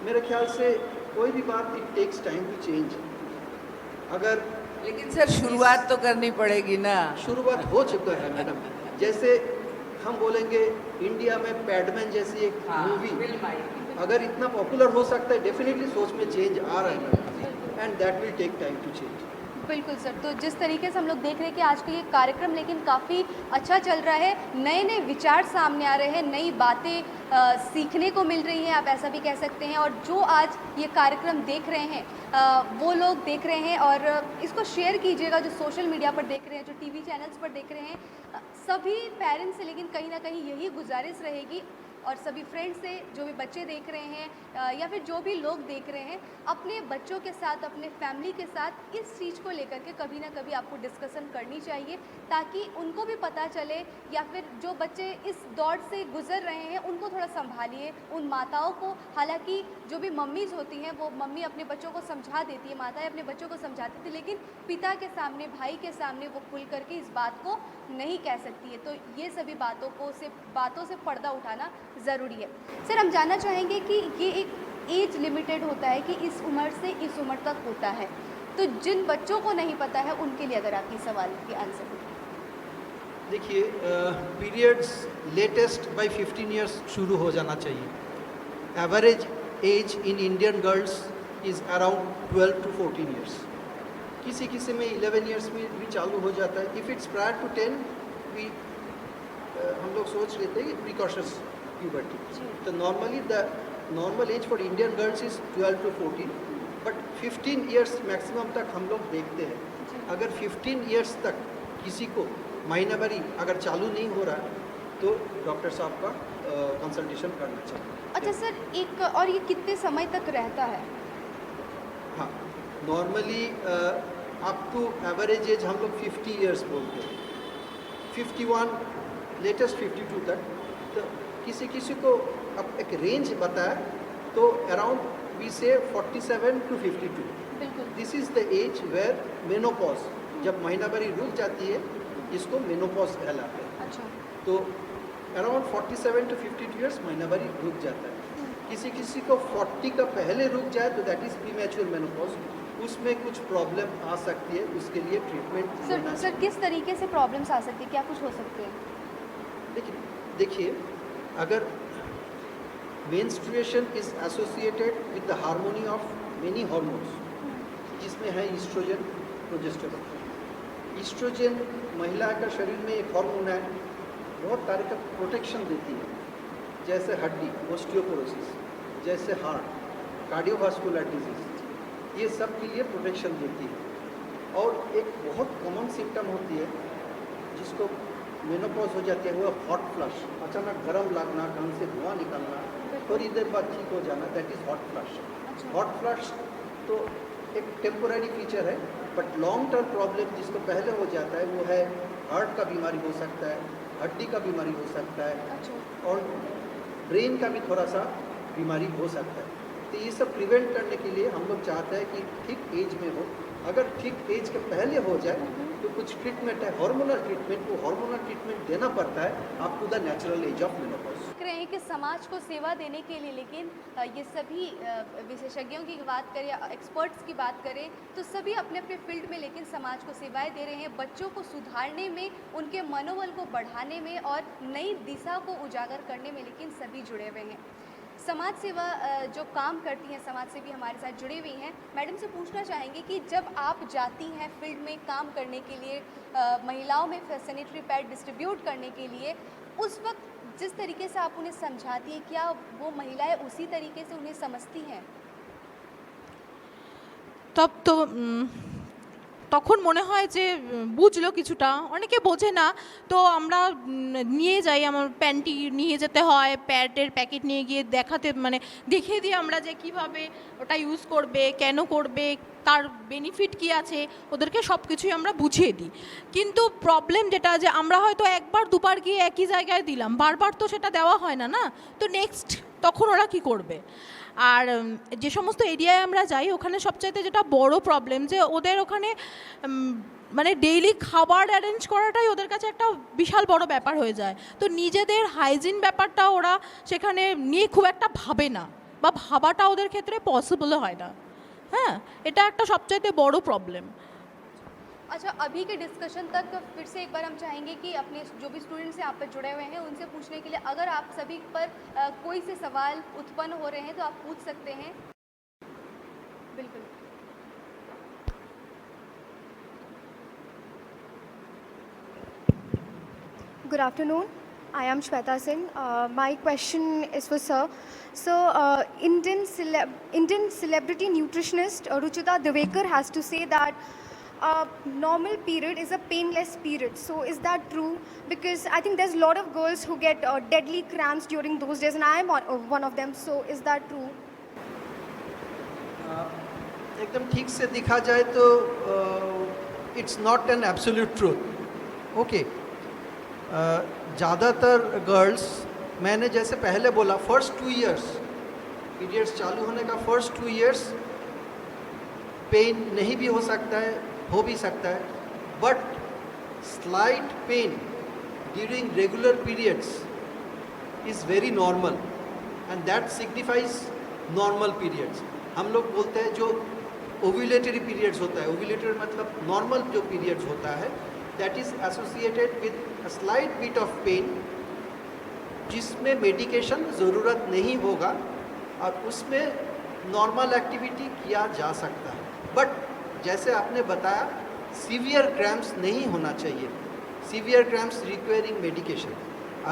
मेरे ख्याल से कोई भी बात it takes time to change. अगर लेकिन सर शुरुआत तो करनी पड़ेगी ना। शुरुआत हो चुका है मैडम। जैसे हम बोलेंगे इंडिया में पैडमैन जैसी एक मूवी अगर इतना पॉपुलर हो सकता है, डेफिनेटली सोच में चेंज आ रहा है and that will take time to change. बिल्कुल सर, तो जिस तरीके से हम लोग देख रहे हैं कि आज का ये कार्यक्रम लेकिन काफ़ी अच्छा चल रहा है, नए नए विचार सामने आ रहे हैं, नई बातें सीखने को मिल रही हैं, आप ऐसा भी कह सकते हैं। और जो आज ये कार्यक्रम देख रहे हैं वो लोग देख रहे हैं और इसको शेयर कीजिएगा, जो सोशल मीडिया पर देख रहे हैं, जो टीवी चैनल्स पर देख रहे हैं, सभी पेरेंट्स से लेकिन कहीं ना कहीं यही गुजारिश रहेगी और सभी फ्रेंड्स से, जो भी बच्चे देख रहे हैं या फिर जो भी लोग देख रहे हैं, अपने बच्चों के साथ, अपने फैमिली के साथ इस चीज़ को लेकर के कभी ना कभी आपको डिस्कशन करनी चाहिए, ताकि उनको भी पता चले, या फिर जो बच्चे इस दौर से गुजर रहे हैं उनको थोड़ा संभालिए। उन माताओं को, हालांकि जो भी मम्मीज़ होती हैं वो मम्मी अपने बच्चों को समझा देती है, माताएं अपने बच्चों को समझाती थी, लेकिन पिता के सामने, भाई के सामने वो खुल करके इस बात को नहीं कह सकती है। तो ये सभी बातों से पर्दा उठाना ज़रूरी है। सर, हम जानना चाहेंगे कि ये एक एज लिमिटेड होता है कि इस उम्र से इस उम्र तक होता है, तो जिन बच्चों को नहीं पता है उनके लिए अगर आप इस सवाल की आंसर दें। देखिए, पीरियड्स लेटेस्ट बाय 15 ईयर्स शुरू हो जाना चाहिए। Average age in Indian girls is around 12 to 14 years. किसी किसी में 11 ईयर्स में भी चालू हो जाता है। इफ़ इट्स प्रायर टू 10 हम लोग सोच लेते हैं कि प्रिकॉशस प्यूबर्टी। तो normally the normal age for Indian girls is 12 to 14, but 15 years maximum तक हम लोग देखते हैं। अगर 15 ईयर्स तक किसी को महीनावारी अगर चालू नहीं हो रहा तो डॉक्टर साहब का कंसल्टेशन करना चाहिए। अच्छा सर, एक और ये कितने समय तक रहता है? हाँ, normally up to average age हम लोग 50 इयर्स बोलते हैं, 51 लेटेस्ट 52 तक। तो किसी किसी को अब एक रेंज बताया तो अराउंड वी से 47 to 52। बिल्कुल। This is the age where menopause, जब महीनाभरी रुक जाती है, इसको मेनोपॉज कहलाते हैं। अच्छा। तो अराउंड 47 to 52 इयर्स महीनाभरी रुक जाता है। किसी किसी को 40 का पहले रुक जाए तो दैट इज़ प्रीमैच्योर मेनोपॉज, उसमें कुछ प्रॉब्लम आ सकती है, उसके लिए ट्रीटमेंट लेना सर किस तरीके से प्रॉब्लम्स आ सकती है, क्या कुछ हो सकते हैं? लेकिन देखिए, अगर menstruation is associated with the harmony of many hormones, जिसमें है ईस्ट्रोजन, प्रोजेस्टेरोन। ईस्ट्रोजन महिला का शरीर में एक हार्मोन है, बहुत तरह का प्रोटेक्शन देती है, जैसे हड्डी ऑस्टियोपोरोसिस, जैसे हार्ट, कार्डियोवास्कुलर डिजीज, ये सब के लिए प्रोटेक्शन देती है। और एक बहुत कॉमन सिम्टम होती है जिसको मेनोपॉज हो जाती है, वो हॉट फ्लश, अचानक गर्म लगना, कान से धुआं निकलना, थोड़ी देर बाद ठीक हो जाना, that is hot flush. Hot flush तो एक टेम्पोररी फीचर है, बट लॉन्ग टर्म प्रॉब्लम जिसको पहले हो जाता है वो है हार्ट का बीमारी हो सकता है, हड्डी का बीमारी हो सकता है, और ब्रेन का भी थोड़ा सा बीमारी हो सकता है। तो ये सब प्रिवेंट करने के लिए हम लोग चाहते हैं कि ठीक एज में हो। अगर ठीक एज के पहले हो जाए तो कुछ ट्रीटमेंट है, हार्मोनल ट्रीटमेंट, वो हार्मोनल ट्रीटमेंट देना पड़ता है up to the natural age of menopause. देख रहे हैं कि समाज को सेवा देने के लिए, लेकिन ये सभी विशेषज्ञों की बात करें, एक्सपर्ट्स की बात करें, तो सभी अपने अपने फील्ड में लेकिन समाज को सेवाएं दे रहे हैं, बच्चों को सुधारने में, उनके मनोबल को बढ़ाने में और नई दिशा को उजागर करने में लेकिन सभी जुड़े हुए हैं। समाज सेवा जो काम करती हैं, समाज से भी हमारे साथ जुड़ी हुई हैं। मैडम से पूछना चाहेंगे कि जब आप जाती हैं फील्ड में काम करने के लिए, महिलाओं में सैनिटरी पैड डिस्ट्रीब्यूट करने के लिए, उस वक्त जिस तरीके से आप उन्हें समझाती हैं, क्या वो महिलाएं उसी तरीके से उन्हें समझती हैं? तब तो তখন মনে হয় যে বুঝলো কিছুটা, অনেকে বোঝে না। তো আমরা নিয়ে যাই, আমার প্যান্টি নিয়ে যেতে হয়, প্যাডের প্যাকেট নিয়ে গিয়ে দেখাতে, মানে দেখিয়ে দিয়ে আমরা যে কিভাবে ওটা ইউজ করবে, কেন করবে, তার বেনিফিট কী আছে, ওদেরকে সব কিছুই আমরা বুঝিয়ে দিই। কিন্তু প্রবলেম যেটা, যে আমরা হয়তো একবার দুবার গিয়ে একই জায়গায় দিলাম, বারবার তো সেটা দেওয়া হয় না, না? তো নেক্সট তখন ওরা কী করবে? আর যে সমস্ত এরিয়ায় আমরা যাই, ওখানে সবচাইতে যেটা বড় প্রবলেম, যে ওদের ওখানে মানে ডেইলি খাবার অ্যারেঞ্জ করাটাই ওদের কাছে একটা বিশাল বড় ব্যাপার হয়ে যায়। তো নিজেদের হাইজিন ব্যাপারটা ওরা সেখানে নিয়ে খুব একটা ভাবে না, বা ভাবাটা ওদের ক্ষেত্রে পসিবলও হয় না। হ্যাঁ, এটা একটা সবচাইতে বড় প্রবলেম। अच्छा, अभी के डिस्कशन तक फिर से एक बार हम चाहेंगे कि अपने जो भी स्टूडेंट्स यहाँ पर जुड़े हुए हैं उनसे पूछने के लिए, अगर आप सभी पर कोई से सवाल उत्पन्न हो रहे हैं तो आप पूछ सकते हैं। बिल्कुल। Good afternoon. I am Shweta Singh. My question is for sir. So, Indian celebrity nutritionist Ruchita Divekar has to say that normal period is a painless period. So is that true? Because I think there's a lot of girls who get deadly cramps during those days, and I am one of them. So is that true? एकदम ठीक से दिखा जाए तो it's not an absolute truth. Okay, ज़्यादातर girls, मैंने जैसे पहले बोला, फर्स्ट 2 इयर्स, पीरियड्स चालू होने का फर्स्ट 2 इयर्स पेन नहीं भी हो सकता है, हो भी सकता है, but slight pen during regular periods is very normal and that signifies normal periods. हम लोग बोलते हैं जो ओव्यूलेटरी पीरियड्स होता है, ओव्यूलेटरी मतलब नॉर्मल जो पीरियड्स होता है, that is associated with a slight bit of pain, जिसमें मेडिकेशन ज़रूरत नहीं होगा और उसमें नॉर्मल एक्टिविटी किया जा सकता है। बट जैसे आपने बताया, सीवियर क्रैम्प्स नहीं होना चाहिए, सीवियर क्रैम्प्स रिक्वायरिंग मेडिकेशन।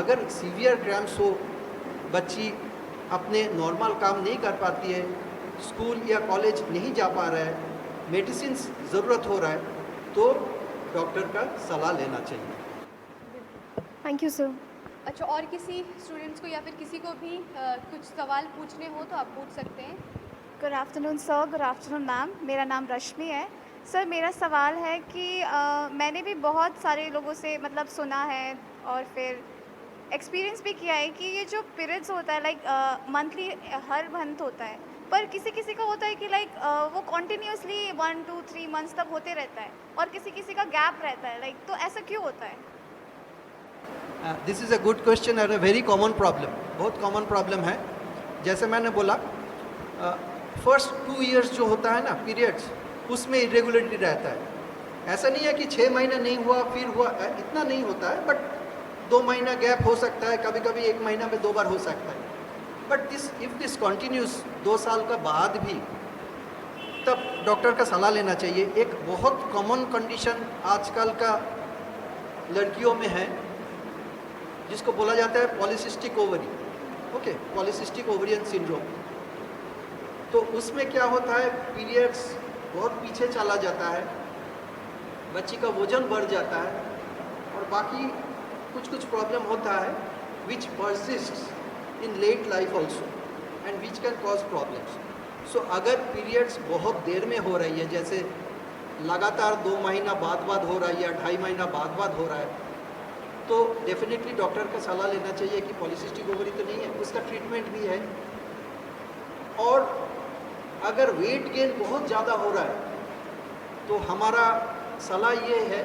अगर सीवियर क्रैम्प्स हो, बच्ची अपने नॉर्मल काम नहीं कर पाती है, स्कूल या कॉलेज नहीं जा पा रहा है, मेडिसिन ज़रूरत हो रहा है, तो डॉक्टर का सलाह लेना चाहिए। Thank you, sir. अच्छा, और किसी स्टूडेंट्स को या फिर किसी को भी कुछ सवाल पूछने हो तो आप पूछ सकते हैं। Good afternoon sir, good afternoon ma'am. मेरा नाम रश्मि है। सर मेरा सवाल है कि मैंने भी बहुत सारे लोगों से मतलब सुना है और फिर एक्सपीरियंस भी किया है कि ये जो पीरियड्स होता है लाइक मंथली हर मंथ होता है, पर किसी किसी का होता है कि लाइक वो कॉन्टीन्यूसली 1 2 3 मंथ्स तक होते रहता है और किसी किसी का गैप रहता है लाइक, तो ऐसा क्यों होता है? This is a good question और अ वेरी कॉमन प्रॉब्लम, बहुत कॉमन प्रॉब्लम है। जैसे मैंने बोला फर्स्ट 2 इयर्स जो होता है ना पीरियड्स, उसमें इरेगुलरिटी रहता है। ऐसा नहीं है कि 6 महीना नहीं हुआ फिर हुआ, इतना नहीं होता है, बट 2 महीना गैप हो सकता है, कभी कभी 1 महीना में 2 बार हो सकता है। But this if this continuous 2 साल का बाद भी, तब डॉक्टर का सलाह लेना चाहिए। एक बहुत कॉमन कंडीशन आजकल का लड़कियों में है जिसको बोला जाता है polycystic ovary, okay, polycystic ovarian syndrome. तो उसमें क्या होता है, पीरियड्स बहुत पीछे चला जाता है, बच्ची का वजन बढ़ जाता है और बाकी कुछ कुछ प्रॉब्लम होता है which persist in late life also and which can cause problems. So अगर पीरियड्स बहुत देर में हो रही है, जैसे लगातार 2 महीना बाद हो रहा है या 2.5 महीना बाद हो रहा है, तो डेफिनेटली डॉक्टर का सलाह लेना चाहिए कि पॉलीसिस्टिक ओवरी तो नहीं है, उसका ट्रीटमेंट भी है। और अगर वेट गेन बहुत ज़्यादा हो रहा है तो हमारा सलाह ये है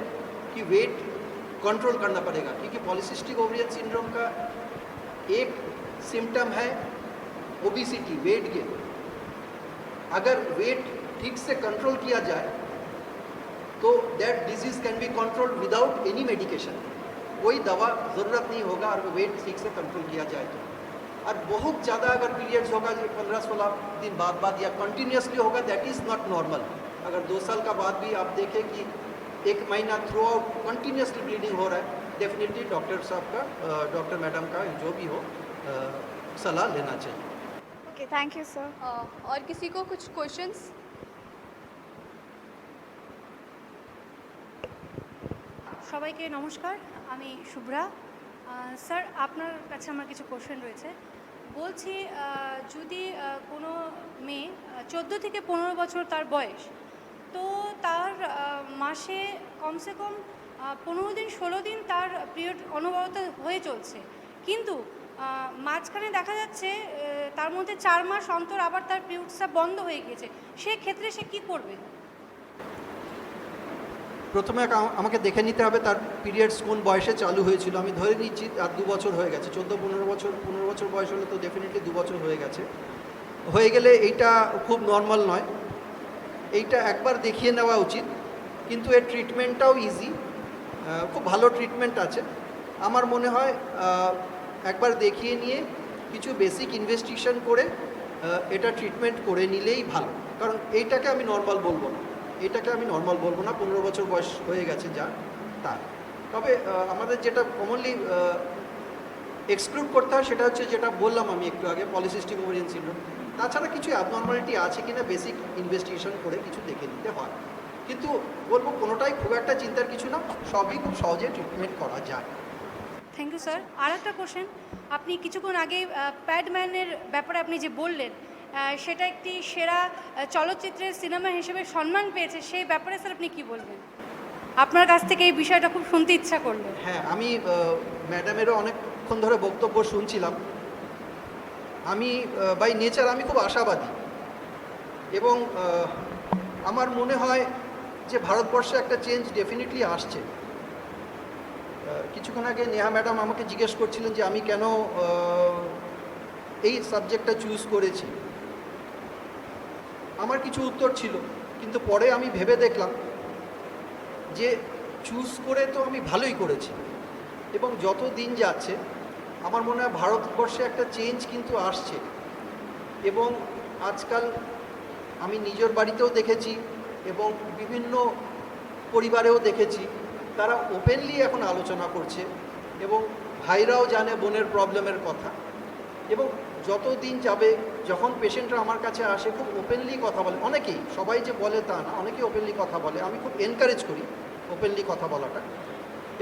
कि वेट कंट्रोल करना पड़ेगा, क्योंकि पॉलीसिस्टिक ओवरियन सिंड्रोम का एक सिम्टम है ओबेसिटी, वेट गेन। अगर वेट ठीक से कंट्रोल किया जाए तो that disease can be controlled without any medication, कोई दवा ज़रूरत नहीं होगा और वेट ठीक से कंट्रोल किया जाए तो। और बहुत ज़्यादा अगर पीरियड्स होगा जो 15-16 दिन बाद या कंटिन्यूसली होगा, दैट इज़ नॉट नॉर्मल। अगर 2 साल का बाद भी आप देखें कि 1 महीना थ्रू आउट कंटिन्यूसली ब्लीडिंग हो रहा है, डेफिनेटली डॉक्टर साहब का, डॉक्टर मैडम का जो भी हो, सलाह लेना चाहिए। Okay, thank you sir. और किसी को कुछ क्वेश्चंस? সবাইকে নমস্কার, আমি শুভ্রা। স্যার আপনার কাছে আমার কিছু কোশ্চেন রয়েছে। বলছি যদি কোনো মেয়ে 14 থেকে 15 বছর তার বয়স, তো তার মাসে কমসে কম 15 দিন 16 দিন তার পিরিয়ড অনবরত হয়ে চলছে, কিন্তু মাঝখানে দেখা যাচ্ছে তার মধ্যে 4 মাস অন্তর আবার তার পিরিয়ডসটা বন্ধ হয়ে গিয়েছে, সেক্ষেত্রে সে কী করবে? প্রথমে আমাকে দেখে নিতে হবে তার পিরিয়ডস কোন বয়সে চালু হয়েছিল। আমি ধরে নিচ্ছি আর 2 বছর হয়ে গেছে, 14-15 বছর বয়স হলে তো ডেফিনেটলি 2 বছর হয়ে গেছে। হয়ে গেলে এইটা খুব নর্মাল নয়, এইটা একবার দেখিয়ে নেওয়া উচিত। কিন্তু এর ট্রিটমেন্টটাও ইজি, খুব ভালো ট্রিটমেন্ট আছে। আমার মনে হয় একবার দেখিয়ে নিয়ে কিছু বেসিক ইনভেস্টিগেশন করে এটা ট্রিটমেন্ট করে নিলেই ভালো। কারণ এইটাকে আমি নর্মাল বলবো না, 15 বছর বয়স হয়ে গেছে যা তার। তবে আমাদের যেটা কমনলি এক্সক্লুড করতে হয় সেটা হচ্ছে যেটা বললাম আমি একটু আগে, পলিসিস্টিক ওভারিয়ান সিনড্রোম। তাছাড়া কিছু অ্যাবনর্মালিটি আছে কিনা বেসিক ইনভেস্টিগেশন করে কিছু দেখে নিতে হয়। কিন্তু বলবো কোনোটাই খুব একটা চিন্তার কিছু না, সবই খুব সহজে ট্রিটমেন্ট করা যায়। Thank you sir. আর একটা কোশ্চেন, আপনি কিছুক্ষণ আগে প্যাডম্যানের ব্যাপারে আপনি যে বললেন সেটা একটি সেরা চলচ্চিত্রের সিনেমা হিসেবে সম্মান পেয়েছে, সেই ব্যাপারে স্যার আপনি কী বলবেন? আপনার কাছ থেকে এই বিষয়টা খুব শুনতে ইচ্ছা করলো। হ্যাঁ, আমি ম্যাডামেরও অনেকক্ষণ ধরে বক্তব্য শুনছিলাম। আমি বাই নেচার আমি খুব আশাবাদী এবং আমার মনে হয় যে ভারতবর্ষে একটা চেঞ্জ ডেফিনেটলি আসছে। কিছুক্ষণ আগে নেহা ম্যাডাম আমাকে জিজ্ঞেস করছিলেন যে আমি কেন এই সাবজেক্টটা চুজ করেছি। আমার কিছু উত্তর ছিল, কিন্তু পরে আমি ভেবে দেখলাম যে চুজ করে তো আমি ভালোই করেছি এবং যত দিন যাচ্ছে আমার মনে হয় ভারতবর্ষে একটা চেঞ্জ কিন্তু আসছে। এবং আজকাল আমি নিজের বাড়িতেও দেখেছি এবং বিভিন্ন পরিবারেও দেখেছি, তারা ওপেনলি এখন আলোচনা করছে এবং ভাইরাও জানে বোনের প্রবলেমের কথা। এবং যত দিন যাবে, যখন পেশেন্টরা আমার কাছে আসে খুব ওপেনলি কথা বলে, অনেকেই, সবাই যে বলে তা না, অনেকেই ওপেনলি কথা বলে। আমি খুব এনকারেজ করি ওপেনলি কথা বলাটা।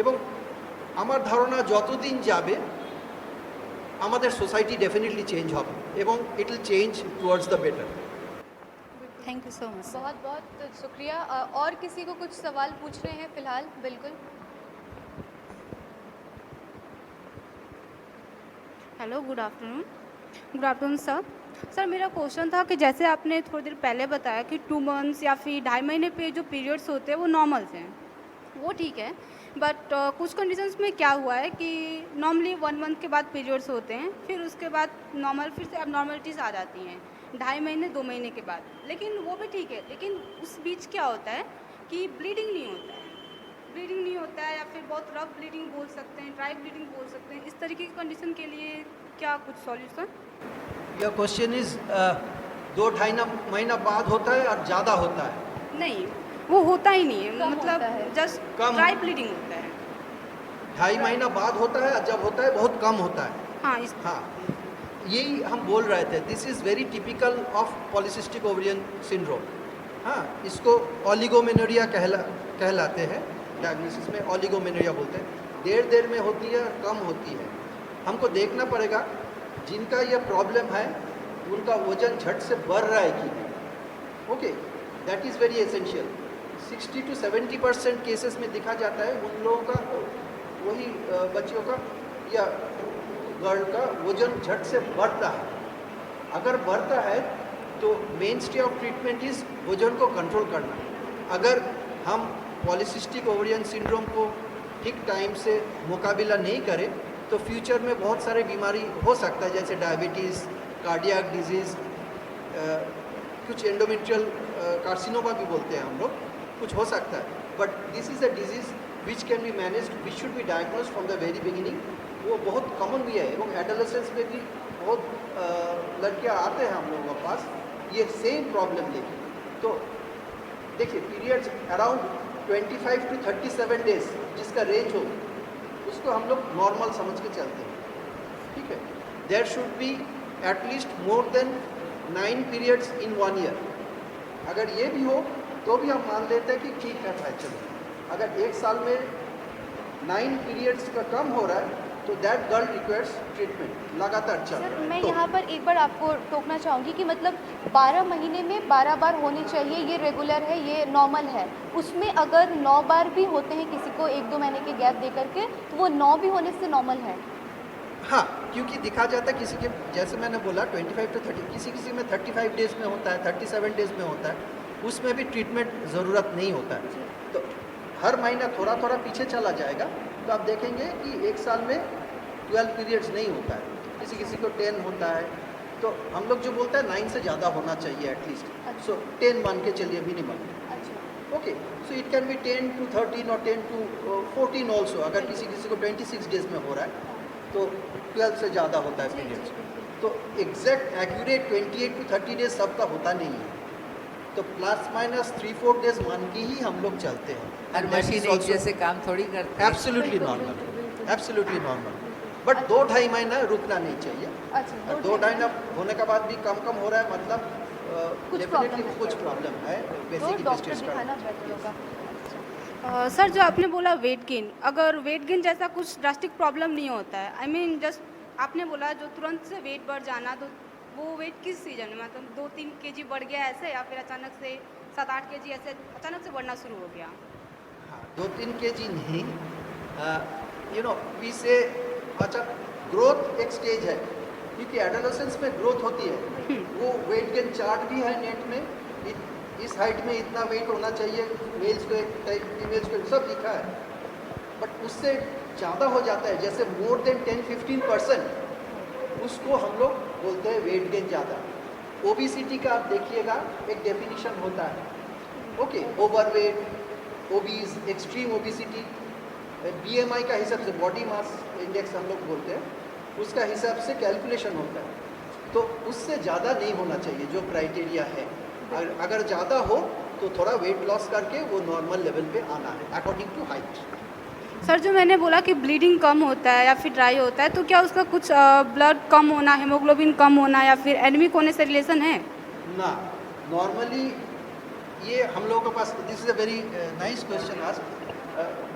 এবং আমার ধারণা যত দিন যাবে আমাদের সোসাইটি ডেফিনেটলি চেঞ্জ হবে এবং it will change towards the better. Thank you so much. बहुत बहुत शुक्रिया। और किसी को कुछ सवाल पूछने हैं फिलहाल? बिल्कुल। Hello, good afternoon. Good afternoon sir. Sir मेरा क्वेश्चन था कि जैसे आपने थोड़ी देर पहले बताया कि 2 मंथ्स या फिर 2.5 महीने पे जो पीरियड्स होते हैं वो नॉर्मल्स हैं, वो ठीक है। बट कुछ कंडीशंस में क्या हुआ है कि नॉर्मली 1 मंथ के बाद पीरियड्स होते हैं, फिर उसके बाद नॉर्मल फिर से एबनॉर्मलिटीज़ आ जाती हैं 2.5 महीने 2 महीने के बाद। लेकिन वो भी ठीक है, लेकिन उस बीच क्या होता है कि ब्लीडिंग नहीं होता है, ब्लीडिंग नहीं होता है या फिर बहुत रफ ब्लीडिंग बोल सकते हैं, ड्राई ब्लीडिंग बोल सकते हैं। इस तरीके की कंडीशन के लिए क्या कुछ सॉल्यूशन? योर क्वेश्चन इज 2-2.5 महीना बाद होता है और ज़्यादा होता है? नहीं, वो होता ही नहीं है, कम मतलब होता है। Just come. ड्राई ब्लीडिंग होता है। 2.5 महीना बाद होता है और जब होता है बहुत कम होता है। हाँ, इस हाँ, यही हम बोल रहे थे। This is very typical of polycystic ovarian syndrome. हाँ, इसको ओलिगोमेनोरिया कहलाते हैं। डायग्नोसिस में ओलिगोमेनोरिया बोलते हैं। देर में होती है और कम होती है। हमको देखना पड़ेगा जिनका यह प्रॉब्लम है उनका वजन झट से बढ़ रहा है कि नहीं। Okay, that is very essential. 60 to 70% cases में देखा जाता है उन लोगों का, वही बच्चियों का या गर्ल का वजन झट से बढ़ता है। अगर बढ़ता है तो main stay of treatment is वजन को कंट्रोल करना। अगर हम पॉलिसिस्टिक ओवरियन सिंड्रोम को ठीक टाइम से मुकाबला नहीं करें तो फ्यूचर में बहुत सारे बीमारी हो सकता है, जैसे डायबिटीज़, कार्डियक डिजीज़, कुछ एंडोमेट्रियल कार्सिनोमा भी बोलते हैं हम लोग, कुछ हो सकता है। But this is a disease which can be managed, which should be diagnosed from the very beginning. वो बहुत कॉमन भी है एवं एडोलेसेंस में भी बहुत लड़कियाँ आते हैं हम लोगों के पास ये सेम प्रॉब्लम लेके। तो देखिए, पीरियड्स अराउंड 25 to 37 डेज जिसका रेंज हो उसको हम लोग नॉर्मल समझ के चलते हैं, ठीक है। There should be at least more than 9 periods in 1 year. अगर ये भी हो तो भी हम मान लेते हैं कि ठीक है भाई, चलो। अगर 1 साल में 9 पीरियड्स का कम हो रहा है तो दैट गर्ल रिक्वायर्स ट्रीटमेंट, लगातार चल रहा सर है। मैं तो यहाँ पर एक बार आपको टोकना चाहूँगी कि मतलब 12 महीने में 12 बार होनी चाहिए, ये रेगुलर है, ये नॉर्मल है। उसमें अगर 9 बार भी होते हैं किसी को 1-2 महीने के गैप दे करके, तो वो 9 भी होने से नॉर्मल है। हाँ, क्योंकि दिखा जाता है किसी के, जैसे मैंने बोला 25 to 30, किसी में 35 डेज में होता है, 37 डेज में होता है, उसमें भी ट्रीटमेंट ज़रूरत नहीं होता है। तो हर महीना थोड़ा थोड़ा पीछे चला जाएगा तो आप देखेंगे कि 1 साल में 12 पीरियड्स नहीं होता है, किसी को 10 होता है। तो हम लोग जो बोलते हैं 9 से ज़्यादा होना चाहिए एटलीस्ट। सो 10 मान के चलिए minimum. Okay, so it can be 10 to 13 और 10 to 14 ऑल्सो। अगर किसी को 26 डेज में हो रहा है तो 12 से ज़्यादा होता है पीरियड्स। तो एग्जैक्ट एक्यूरेट 28 to 30 डेज सबका होता नहीं है, तो प्लस माइनस 3-4 डेज मान के ही हम लोग चलते हैं। हर मशीन एक जैसे काम थोड़ी करती है। Absolutely normal, absolutely normal. But 2-2.5 महीना रुकना नहीं चाहिए। अच्छा, और 2-2.5 होने के बाद भी कम हो रहा है, मतलब कुछ डेफिनेटली problem है। कुछ प्रॉब्लम है, तो बेसिक डॉक्टर इन्वेस्टिगेशन दिखाना बेटर होगा। सर जो आपने बोला वेट गेन, अगर वेट गेन जैसा कुछ ड्रास्टिक प्रॉब्लम नहीं होता है, आई मीन जस्ट आपने बोला जो तुरंत से वेट बढ़ जाना, तो वो वेट किस सीजन में, मतलब 2-3 kg बढ़ गया ऐसे, या फिर अचानक से 7-8 kg ऐसे अचानक से बढ़ना शुरू हो गया? हाँ, 2-3 kg नहीं, यू नो वी से, अच्छा, ग्रोथ एक स्टेज है, क्योंकि एडोलेसेंस में ग्रोथ होती है। वो वेट गेन चार्ट भी है नेट में, इस हाइट में इतना वेट होना चाहिए, मेल्स को एक टाइप, फीमेल्स को सब लिखा है। बट उससे ज़्यादा हो जाता है, जैसे मोर देन 10-15%, उसको हम लोग बोलते हैं वेट गेन ज़्यादा। ओबेसिटी का आप देखिएगा एक डेफिनेशन होता है, okay, overweight, obese, extreme obesity, BMI का हिसाब से, बॉडी मास इंडेक्स हम लोग बोलते हैं, उसका हिसाब से कैलकुलेशन होता है। तो उससे ज़्यादा नहीं होना चाहिए जो क्राइटेरिया है। अगर ज़्यादा हो तो थोड़ा वेट लॉस करके वो नॉर्मल लेवल पे आना है अकॉर्डिंग टू हाइट। सर जो मैंने बोला कि ब्लीडिंग कम होता है या फिर ड्राई होता है, तो क्या उसका कुछ ब्लड कम होना, हेमोग्लोबिन कम होना या फिर एनीमिक होने से रिलेशन है? ना, नॉर्मली ये हम लोगों के पास, this is a very nice question आज,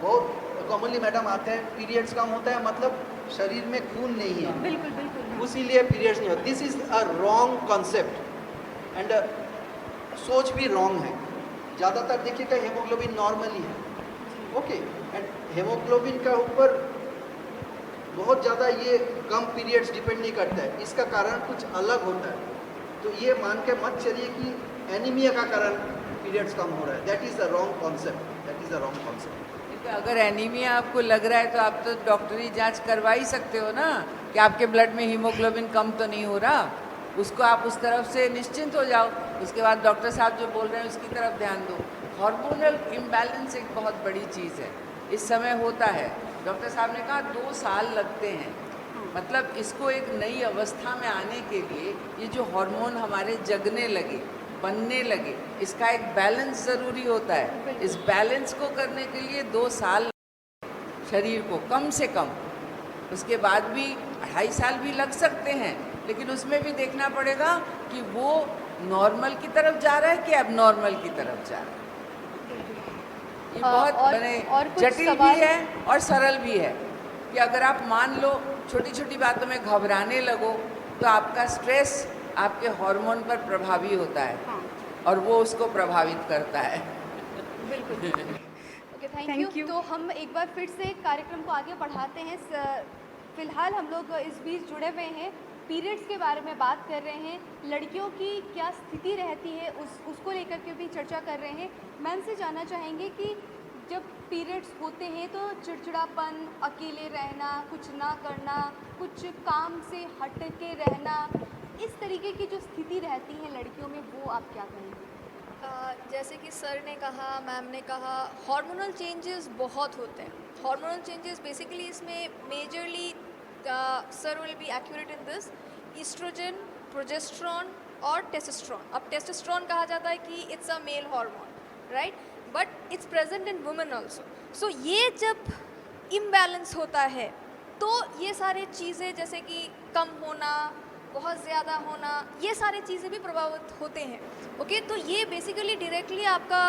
बहुत कॉमनली मैडम आते हैं, पीरियड्स कम होता है मतलब शरीर में खून नहीं है, बिल्कुल बिल्कुल। उसीलिए पीरियड्स नहीं होते। This is a wrong concept and सोच भी रॉन्ग है। ज़्यादातर देखिएगा हेमोग्लोबिन नॉर्मल ही है, ओके, एंड हेमोग्लोबिन का ऊपर बहुत ज़्यादा ये कम पीरियड्स डिपेंड नहीं करता है, इसका कारण कुछ अलग होता है। तो ये मान के मत चलिए कि एनीमिया का कारण पीरियड्स कम हो रहा है, that is the wrong concept, that is the wrong concept. अगर एनीमिया आपको लग रहा है तो आप तो डॉक्टरी जांच करवा ही सकते हो ना कि आपके ब्लड में हीमोग्लोबिन कम तो नहीं हो रहा, उसको आप उस तरफ से निश्चिंत हो जाओ। उसके बाद डॉक्टर साहब जो बोल रहे हैं उसकी तरफ ध्यान दो। हार्मोनल इम्बैलेंस एक बहुत बड़ी चीज़ है, इस समय होता है। डॉक्टर साहब ने कहा 2 साल लगते हैं, मतलब इसको एक नई अवस्था में आने के लिए ये जो हार्मोन हमारे जगने लगे, बनने लगे, इसका एक बैलेंस ज़रूरी होता है। इस बैलेंस को करने के लिए 2 साल शरीर को कम से कम, उसके बाद भी 2.5 साल भी लग सकते हैं, लेकिन उसमें भी देखना पड़ेगा कि वो नॉर्मल की तरफ जा रहा है कि अब नॉर्मल की तरफ जा रहा है। ये बहुत और कुछ जटिल भी सवाल? है और सरल भी है कि अगर आप मान लो छोटी छोटी बातों में घबराने लगो तो आपका स्ट्रेस आपके हार्मोन पर प्रभावी होता है, हाँ। और वो उसको प्रभावित करता है। बिल्कुल। Okay, thank you. तो हम एक बार फिर से कार्यक्रम को आगे बढ़ाते हैं। फिलहाल हम लोग इस बीच जुड़े हुए हैं, पीरियड्स के बारे में बात कर रहे हैं, लड़कियों की क्या स्थिति रहती है उसको लेकर के भी चर्चा कर रहे हैं। मैम से जानना चाहेंगे कि जब पीरियड्स होते हैं तो चिड़चिड़ापन, अकेले रहना, कुछ ना करना, कुछ काम से हट के रहना, इस तरीके की जो स्थिति रहती है लड़कियों में, वो आप क्या कहेंगे? जैसे कि सर ने कहा, मैम ने कहा, हार्मोनल चेंजेस बहुत होते हैं। हार्मोनल चेंजेस बेसिकली इसमें majorly sir will be accurate in this, oestrogen, progesterone और टेस्टोस्टेरोन। अब टेस्टोस्टेरोन कहा जाता है कि it's a male hormone, right, but it's present in women also. So ये जब इम्बैलेंस होता है तो ये सारी चीज़ें जैसे कि कम होना, बहुत ज़्यादा होना, ये सारी चीज़ें भी प्रभावित होते हैं। ओके, तो ये बेसिकली डायरेक्टली आपका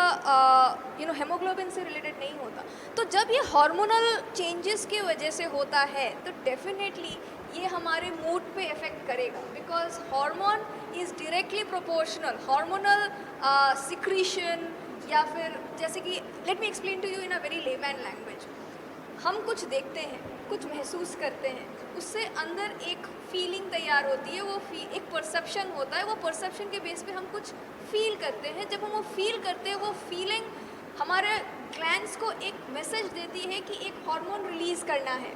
हेमोग्लोबिन से रिलेटेड नहीं होता। तो जब ये हार्मोनल चेंजेस की वजह से होता है तो डेफिनेटली ये हमारे मूड पे इफ़ेक्ट करेगा, because hormone is directly proportional. Hormonal secretion या फिर जैसे कि let me explain to you in a very layman language. हम कुछ देखते हैं, कुछ महसूस करते हैं, उससे अंदर एक फीलिंग तैयार होती है, वो एक परसेप्शन होता है, वो परसेप्शन के बेस पे हम कुछ फील करते हैं। जब हम वो फील करते हैं, वो फीलिंग हमारे ग्लैंड्स को एक मैसेज देती है कि एक हार्मोन रिलीज़ करना है।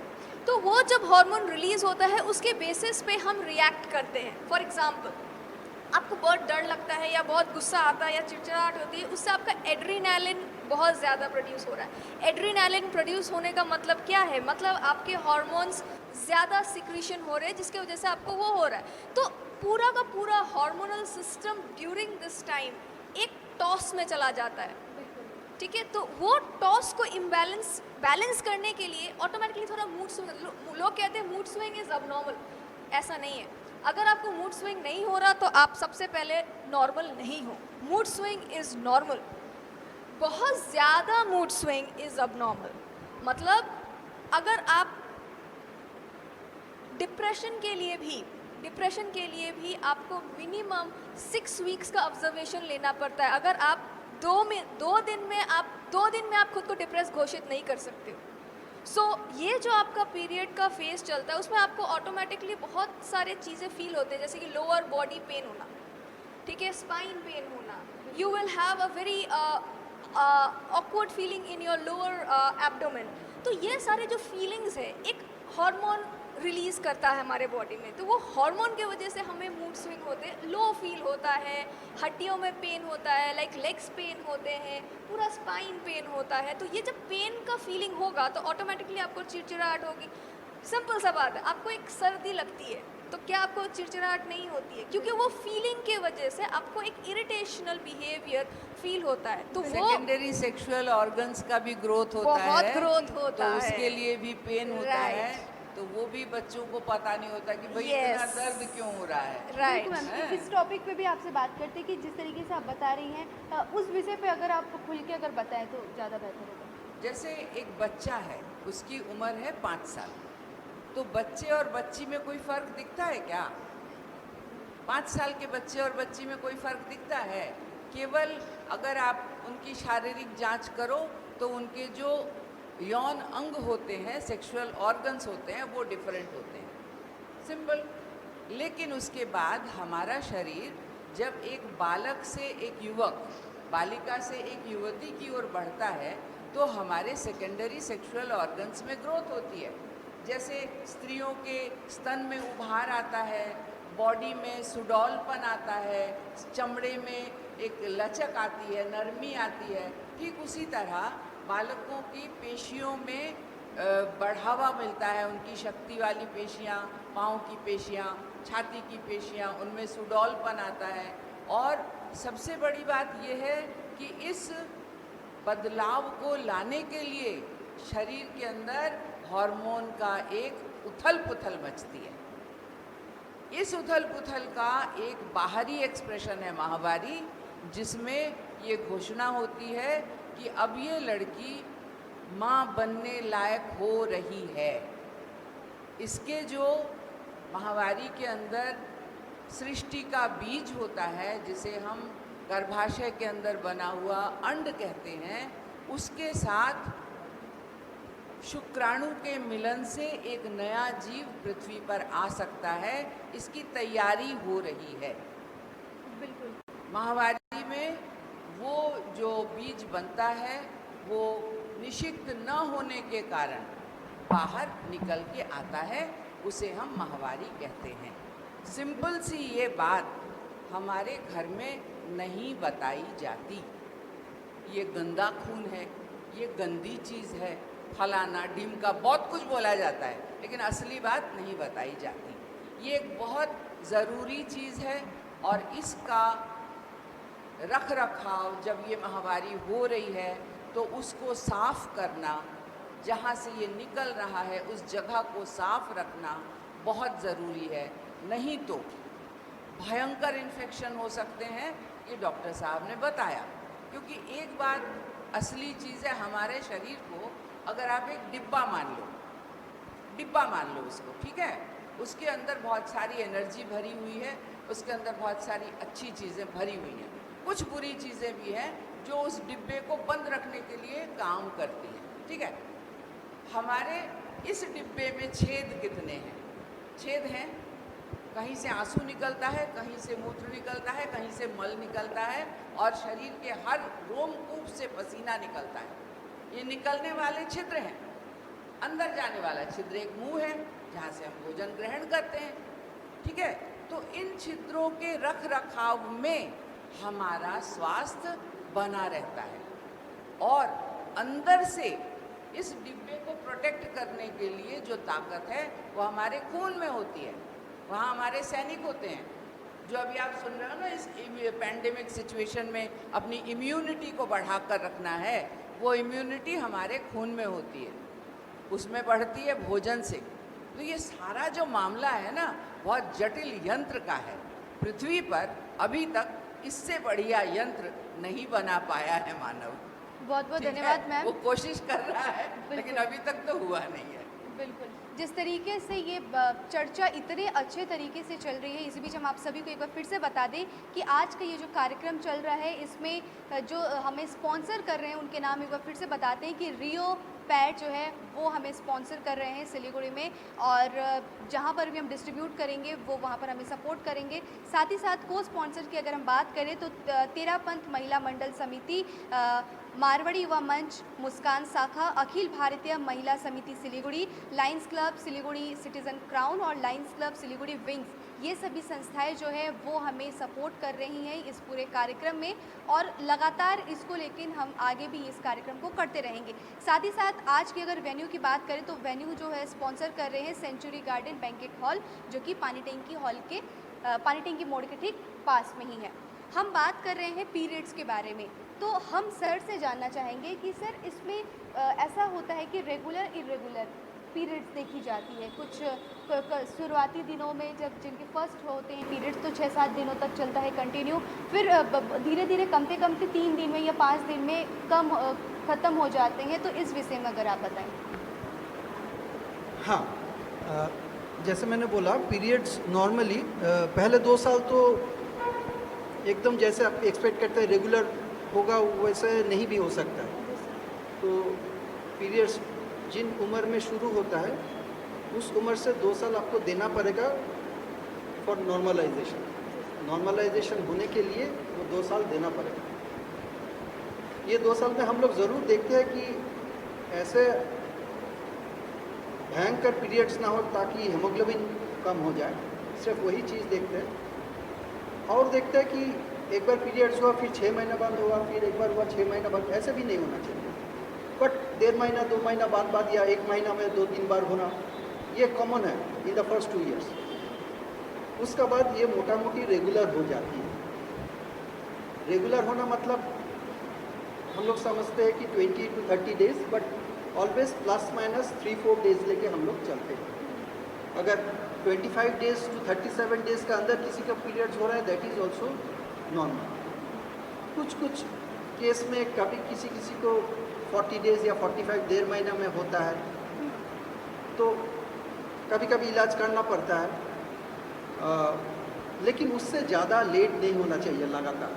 तो वो जब हार्मोन रिलीज़ होता है उसके बेसिस पे हम रिएक्ट करते हैं। फॉर एग्ज़ाम्पल, आपको बहुत डर लगता है या बहुत गुस्सा आता है या चिड़चिड़ाहट होती है, उससे आपका एड्रीनलिन बहुत ज़्यादा प्रोड्यूस हो रहा है। एड्रीनलिन प्रोड्यूस होने का मतलब क्या है? मतलब आपके हार्मोन्स ज़्यादा सिक्रीशन हो रहे हैं जिसके वजह से आपको वो हो रहा है। तो पूरा का पूरा hormonal system during this time एक टॉस में चला जाता है, ठीक है। तो वो टॉस को बैलेंस करने के लिए ऑटोमेटिकली थोड़ा मूड स्विंग, लोग कहते हैं मूड स्विंग इज़ अबनॉर्मल, ऐसा नहीं है। अगर आपको मूड स्विंग नहीं हो रहा तो आप सबसे पहले नॉर्मल नहीं हो। मूड स्विंग इज़ नॉर्मल, बहुत ज़्यादा मूड स्विंग इज़ अबनॉर्मल। मतलब अगर आप डिप्रेशन के लिए भी आपको मिनिमम 6 वीक्स का ऑब्जर्वेशन लेना पड़ता है। अगर आप दो दिन में आप खुद को डिप्रेस घोषित नहीं कर सकते हो। सो ये जो आपका पीरियड का फेज चलता है उसमें आपको ऑटोमेटिकली बहुत सारे चीज़ें फील होते हैं, जैसे कि लोअर बॉडी पेन होना, ठीक है, स्पाइन पेन होना, you will have a very awkward feeling in your lower abdomen. तो ये सारे जो फीलिंग्स है एक हार्मोन रिलीज़ करता है हमारे बॉडी में, तो वो हार्मोन के वजह से हमें मूड स्विंग होते हैं, लो फील होता है, हड्डियों में पेन होता है, लाइक लेग्स पेन होते हैं, पूरा स्पाइन पेन होता है। तो ये जब पेन का फीलिंग होगा तो ऑटोमेटिकली आपको चिड़चिड़ाहट होगी। सिंपल सा बात है, आपको एक सर्दी लगती है तो क्या आपको चिड़चिड़ाहट नहीं होती है? क्योंकि वो फीलिंग के वजह से आपको एक इरिटेशनल बिहेवियर फील होता है। तो सेकेंडरी सेक्सुअल ऑर्गन्स का भी ग्रोथ होता है, बहुत ग्रोथ होता तो है, उसके लिए भी पेन होता है। तो वो भी बच्चों को पता नहीं होता कि भाई इतना दर्द क्यों हो रहा है। राइट। इस टॉपिक पे भी आपसे बात करते हैं कि जिस तरीके से आप बता रही हैं उस विषय पे अगर आप खुल के अगर बताएं तो ज़्यादा बेहतर होगा। जैसे एक बच्चा है, उसकी उम्र है 5 साल, तो बच्चे और बच्ची में कोई फ़र्क दिखता है क्या? 5 साल के बच्चे और बच्ची में कोई फ़र्क दिखता है? केवल अगर आप उनकी शारीरिक जांच करो तो उनके जो यौन अंग होते हैं, सेक्सुअल ऑर्गन्स होते हैं, वो डिफरेंट होते हैं, सिंपल। लेकिन उसके बाद हमारा शरीर जब एक बालक से एक युवक, बालिका से एक युवती की ओर बढ़ता है तो हमारे सेकेंडरी सेक्सुअल ऑर्गन्स में ग्रोथ होती है। जैसे स्त्रियों के स्तन में उभार आता है, बॉडी में सुडौलपन आता है, चमड़े में एक लचक आती है, नरमी आती है, ठीक उसी तरह बालकों की पेशियों में बढ़ावा मिलता है। उनकी शक्ति वाली पेशियाँ, पाँव की पेशियाँ, छाती की पेशियाँ, उनमें सुडौलपन आता है। और सबसे बड़ी बात यह है कि इस बदलाव को लाने के लिए शरीर के अंदर हार्मोन का एक उथल पुथल मचती है। इस उथल पुथल का एक बाहरी एक्सप्रेशन है माहवारी, जिसमें ये घोषणा होती है कि अब ये लड़की माँ बनने लायक हो रही है। इसके जो माहवारी के अंदर सृष्टि का बीज होता है, जिसे हम गर्भाशय के अंदर बना हुआ अंड कहते हैं, उसके साथ शुक्राणु के मिलन से एक नया जीव पृथ्वी पर आ सकता है। इसकी तैयारी हो रही है। बिल्कुल। माहवारी में वो जो बीज बनता है वो निषिक्त न होने के कारण बाहर निकल के आता है, उसे हम माहवारी कहते हैं। सिंपल सी ये बात हमारे घर में नहीं बताई जाती। ये गंदा खून है, ये गंदी चीज़ है, फलाना ढिमका बहुत कुछ बोला जाता है, लेकिन असली बात नहीं बताई जाती। ये एक बहुत ज़रूरी चीज़ है और इसका रख रखाव जब ये माहवारी हो रही है तो उसको साफ़ करना, जहाँ से ये निकल रहा है उस जगह को साफ़ रखना बहुत ज़रूरी है। नहीं तो भयंकर इन्फेक्शन हो सकते हैं, ये डॉक्टर साहब ने बताया। क्योंकि एक बात असली चीज़ है, हमारे शरीर को अगर आप एक डिब्बा मान लो उसको, ठीक है, उसके अंदर बहुत सारी एनर्जी भरी हुई है, उसके अंदर बहुत सारी अच्छी चीज़ें भरी हुई हैं, कुछ बुरी चीज़ें भी हैं जो उस डिब्बे को बंद रखने के लिए काम करती हैं, ठीक है। हमारे इस डिब्बे में छेद कितने हैं? छेद हैं, कहीं से आंसू निकलता है, कहीं से मूत्र निकलता है, कहीं से मल निकलता है और शरीर के हर रोमकूप से पसीना निकलता है। ये निकलने वाले छिद्र हैं। अंदर जाने वाला छिद्र एक मुंह है, जहाँ से हम भोजन ग्रहण करते हैं, ठीक है। तो इन छिद्रों के रख रखाव में हमारा स्वास्थ्य बना रहता है और अंदर से इस डिब्बे को प्रोटेक्ट करने के लिए जो ताकत है वो हमारे खून में होती है। वहाँ हमारे सैनिक होते हैं जो अभी आप सुन रहे हो ना, इस पैंडेमिक सिचुएशन में अपनी इम्यूनिटी को बढ़ा कर रखना है, वो इम्यूनिटी हमारे खून में होती है, उसमें बढ़ती है भोजन से। तो ये सारा जो मामला है ना, बहुत जटिल यंत्र का है। पृथ्वी पर अभी तक इससे बढ़िया यंत्र नहीं बना पाया है मानव। बहुत बहुत धन्यवाद मैम। वो कोशिश कर रहा है लेकिन अभी तक तो हुआ नहीं है। बिल्कुल, जिस तरीके से ये चर्चा इतने अच्छे तरीके से चल रही है, इसी बीच हम आप सभी को एक बार फिर से बता दें कि आज का ये जो कार्यक्रम चल रहा है, इसमें जो हमें स्पॉन्सर कर रहे हैं उनके नाम एक बार फिर से बताते हैं कि रियो पैड जो है वो हमें स्पॉन्सर कर रहे हैं सिलीगुड़ी में, और जहाँ पर भी हम डिस्ट्रीब्यूट करेंगे वो वहाँ पर हमें सपोर्ट करेंगे। साथ ही साथ को स्पॉन्सर की अगर हम बात करें तो तेरापंथ महिला मंडल समिति, मारवाड़ी युवा मंच, मुस्कान शाखा, अखिल भारतीय महिला समिति Siliguri, Lions club Siliguri citizen crown और लायंस क्लब सिलीगुड़ी विंग्स, ये सभी संस्थाएं जो है वो हमें सपोर्ट कर रही हैं इस पूरे कार्यक्रम में, और लगातार इसको लेकिन हम आगे भी इस कार्यक्रम को करते रहेंगे। साथ ही साथ आज की अगर वेन्यू की बात करें तो वेन्यू जो है स्पॉन्सर कर रहे हैं सेंचुरी गार्डन बैंकेट हॉल, जो कि पानी टैंकी हॉल के पानी टैंकी मोड़ के ठीक पास में ही है। हम बात कर रहे हैं पीरियड्स के बारे में, तो हम सर से जानना चाहेंगे कि सर इसमें ऐसा होता है कि रेगुलर इरेगुलर पीरियड्स देखी जाती है। कुछ शुरुआती दिनों में जब जिनके फर्स्ट होते हैं पीरियड्स तो 6-7 दिनों तक चलता है कंटिन्यू, फिर धीरे धीरे कमते 3 दिन में या 5 दिन में ख़त्म हो जाते हैं। तो इस विषय में अगर आप बताएं। हाँ, जैसे मैंने बोला पीरियड्स नॉर्मली पहले 2 साल तो एकदम जैसे आप एक्सपेक्ट करते हैं रेगुलर होगा वैसे नहीं भी हो सकता है। तो पीरियड्स जिन उम्र में शुरू होता है उस उम्र से 2 साल आपको देना पड़ेगा फॉर नॉर्मलाइजेशन। नॉर्मलाइजेशन होने के लिए वो 2 साल देना पड़ेगा। ये 2 साल में हम लोग ज़रूर देखते हैं कि ऐसे भयंकर पीरियड्स ना हो ताकि हेमोग्लोबिन कम हो जाए, सिर्फ वही चीज़ देखते हैं। और देखते हैं कि एक बार पीरियड्स हुआ फिर 6 महीना बंद हुआ, फिर एक बार हुआ 6 महीना बंद, ऐसे भी नहीं होना चाहिए। बट 1.5 महीना 2 महीना बाद या 1 महीना में 2-3 बार होना ये कॉमन है इन द फर्स्ट 2 ईयर्स। उसका बाद ये मोटा मोटी रेगुलर हो जाती है। रेगुलर होना मतलब हम लोग समझते हैं कि 20 to 30 days, but always ±3-4 days लेके हम लोग चलते हैं। अगर 25 डेज to 37 डेज का अंदर किसी का पीरियड्स हो रहा है दैट इज़ ऑल्सो नॉर्मल। कुछ केस में कभी किसी को 40 डेज या 45 1.5 महीना में होता है, तो कभी कभी इलाज करना पड़ता है। लेकिन उससे ज़्यादा लेट नहीं होना चाहिए लगातार।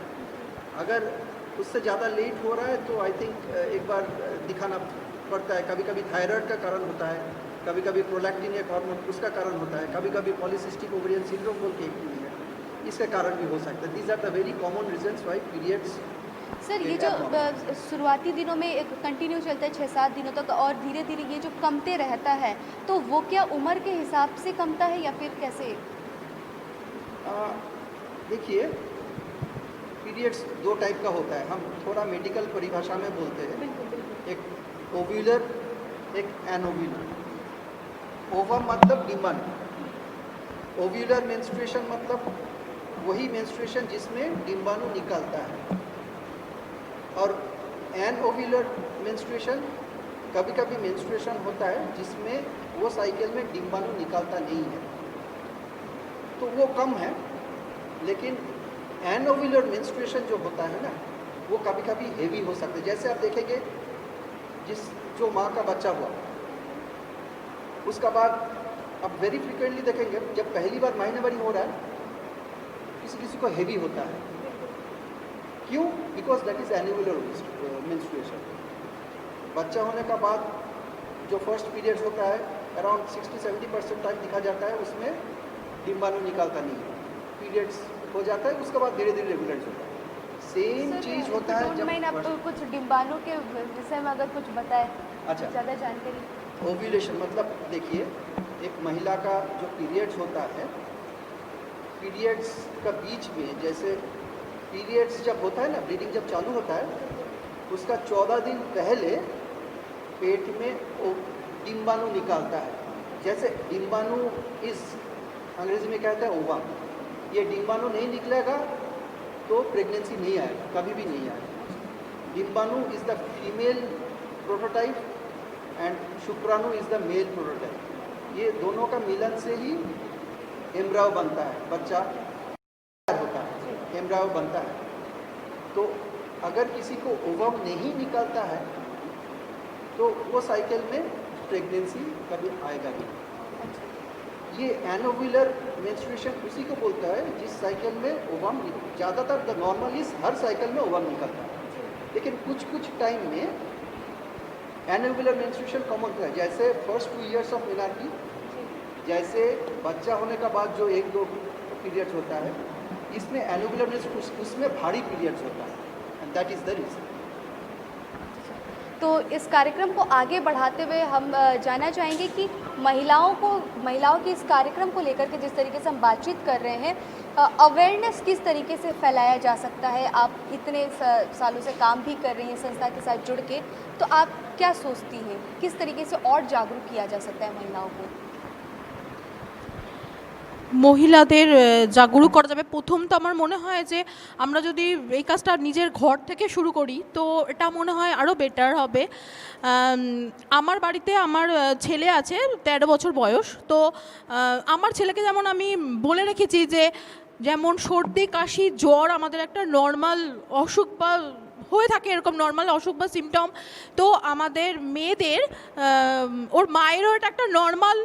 अगर उससे ज़्यादा लेट हो रहा है तो आई थिंक एक बार दिखाना पड़ता है। कभी कभी थायराइड का कारण होता है, कभी कभी प्रोलैक्टिन एक हार्मोन उसका कारण होता है, कभी कभी पॉलीसिस्टिक ओवेरियन सिंड्रोम बोल के एक है, इसका कारण भी हो सकता है। These are the very common reasons why periods. Sir ये जो शुरुआती दिनों में एक कंटिन्यू चलता है 6-7 दिनों तक और धीरे धीरे ये जो कमते रहता है, तो वो क्या उम्र के हिसाब से कमता है या फिर कैसे? देखिए पीरियड्स 2 टाइप का होता है, हम थोड़ा मेडिकल परिभाषा में बोलते हैं। एक ओव्यूलर, एक एनोव्यूलर। ओवम मतलब डिंबाणु, ओव्यूलर मेंस्ट्रुएशन मतलब वही मेंस्ट्रुएशन जिसमें डिंबाणु निकलता है, और एनओव्यूलर मेंस्ट्रुएशन कभी कभी मेंस्ट्रुएशन होता है जिसमें वो साइकिल में डिंबाणु निकलता नहीं है, तो वो कम है। लेकिन एनओव्यूलर मेंस्ट्रुएशन जो होता है ना वो कभी कभी हेवी हो सकता है। जैसे आप देखेंगे जो माँ का बच्चा हुआ उसका बाद आप वेरी फ्रिक्वेंटली देखेंगे जब पहली बार महीनेवारी हो रहा है किसी को हेवी होता है। क्यों? Because that is annular menstruation. बच्चा होने का बाद जो फर्स्ट पीरियड्स होता है अराउंड 60-70% टाइम दिखा जाता है उसमें डिंबाणु निकालता नहीं है, पीरियड्स हो जाता है, उसके बाद धीरे धीरे रेगुलर होता है। सेम चीज़ होता है जब मैं आपको कुछ डिंबाणु के विषय में अगर कुछ बताए, अच्छा, ज़्यादा जानकारी। ओव्यूलेशन मतलब देखिए एक महिला का जो पीरियड्स होता है, पीरियड्स का बीच में जैसे पीरियड्स जब होता है ना, ब्लीडिंग जब चालू होता है उसका 14 दिन पहले पेट में डिंबाणु निकालता है। जैसे डिंबाणु इस अंग्रेजी में कहते हैं ओवा, ये डिंबाणु नहीं निकलेगा तो प्रेगनेंसी नहीं आएगा, कभी भी नहीं आएगा। डिंबाणु is the female prototype and शुक्राणु इज़ द मेल प्रोटोटाइप। ये दोनों का मिलन से ही एम्ब्रायो बनता है, बच्चा होता है, एम्ब्रायो बनता है। तो अगर किसी को ओवम नहीं निकलता है तो वो साइकिल में प्रेगनेंसी कभी आएगा नहीं। ये एनोव्यूलर मेंस्ट्रुएशन उसी को बोलता है जिस साइकिल में ओवम, ज़्यादातर the normal is her cycle में ओवम निकलता है, लेकिन कुछ टाइम में एनोव्यूलर मेंस्ट्रुएशन कॉमन होता है। जैसे फर्स्ट 2 ईयर्स ऑफ मेनार्की, जैसे बच्चा होने का बाद जो 1-2 पीरियड्स होता है इसमें एनोव्यूलर मेंस्ट्रुएशन उसमें भारी पीरियड्स होता है, and that is the reason. तो इस कार्यक्रम को आगे बढ़ाते हुए हम जानना चाहेंगे कि महिलाओं के इस कार्यक्रम को लेकर के जिस तरीके से हम बातचीत कर रहे हैं, अवेयरनेस किस तरीके से फैलाया जा सकता है? आप इतने सालों से काम भी कर रही हैं संस्था के साथ जुड़ के, तो आप क्या सोचती हैं किस तरीके से और जागरूक किया जा सकता है महिलाओं को? মহিলাদের জাগরুক করা যাবে। প্রথম তো আমার মনে হয় যে আমরা যদি এই কাজটা নিজের ঘর থেকে শুরু করি তো এটা মনে হয় আরও বেটার হবে। আমার বাড়িতে আমার ছেলে আছে 13 বছর বয়স, তো আমার ছেলেকে যেমন আমি বলে রেখেছি যে যেমন সর্দি কাশি জ্বর আমাদের একটা নর্মাল অসুখ বা হয়ে থাকে, এরকম নর্মাল অসুখ বা সিমটম, তো আমাদের মেয়েদের ওর মায়েরও এটা একটা নর্মাল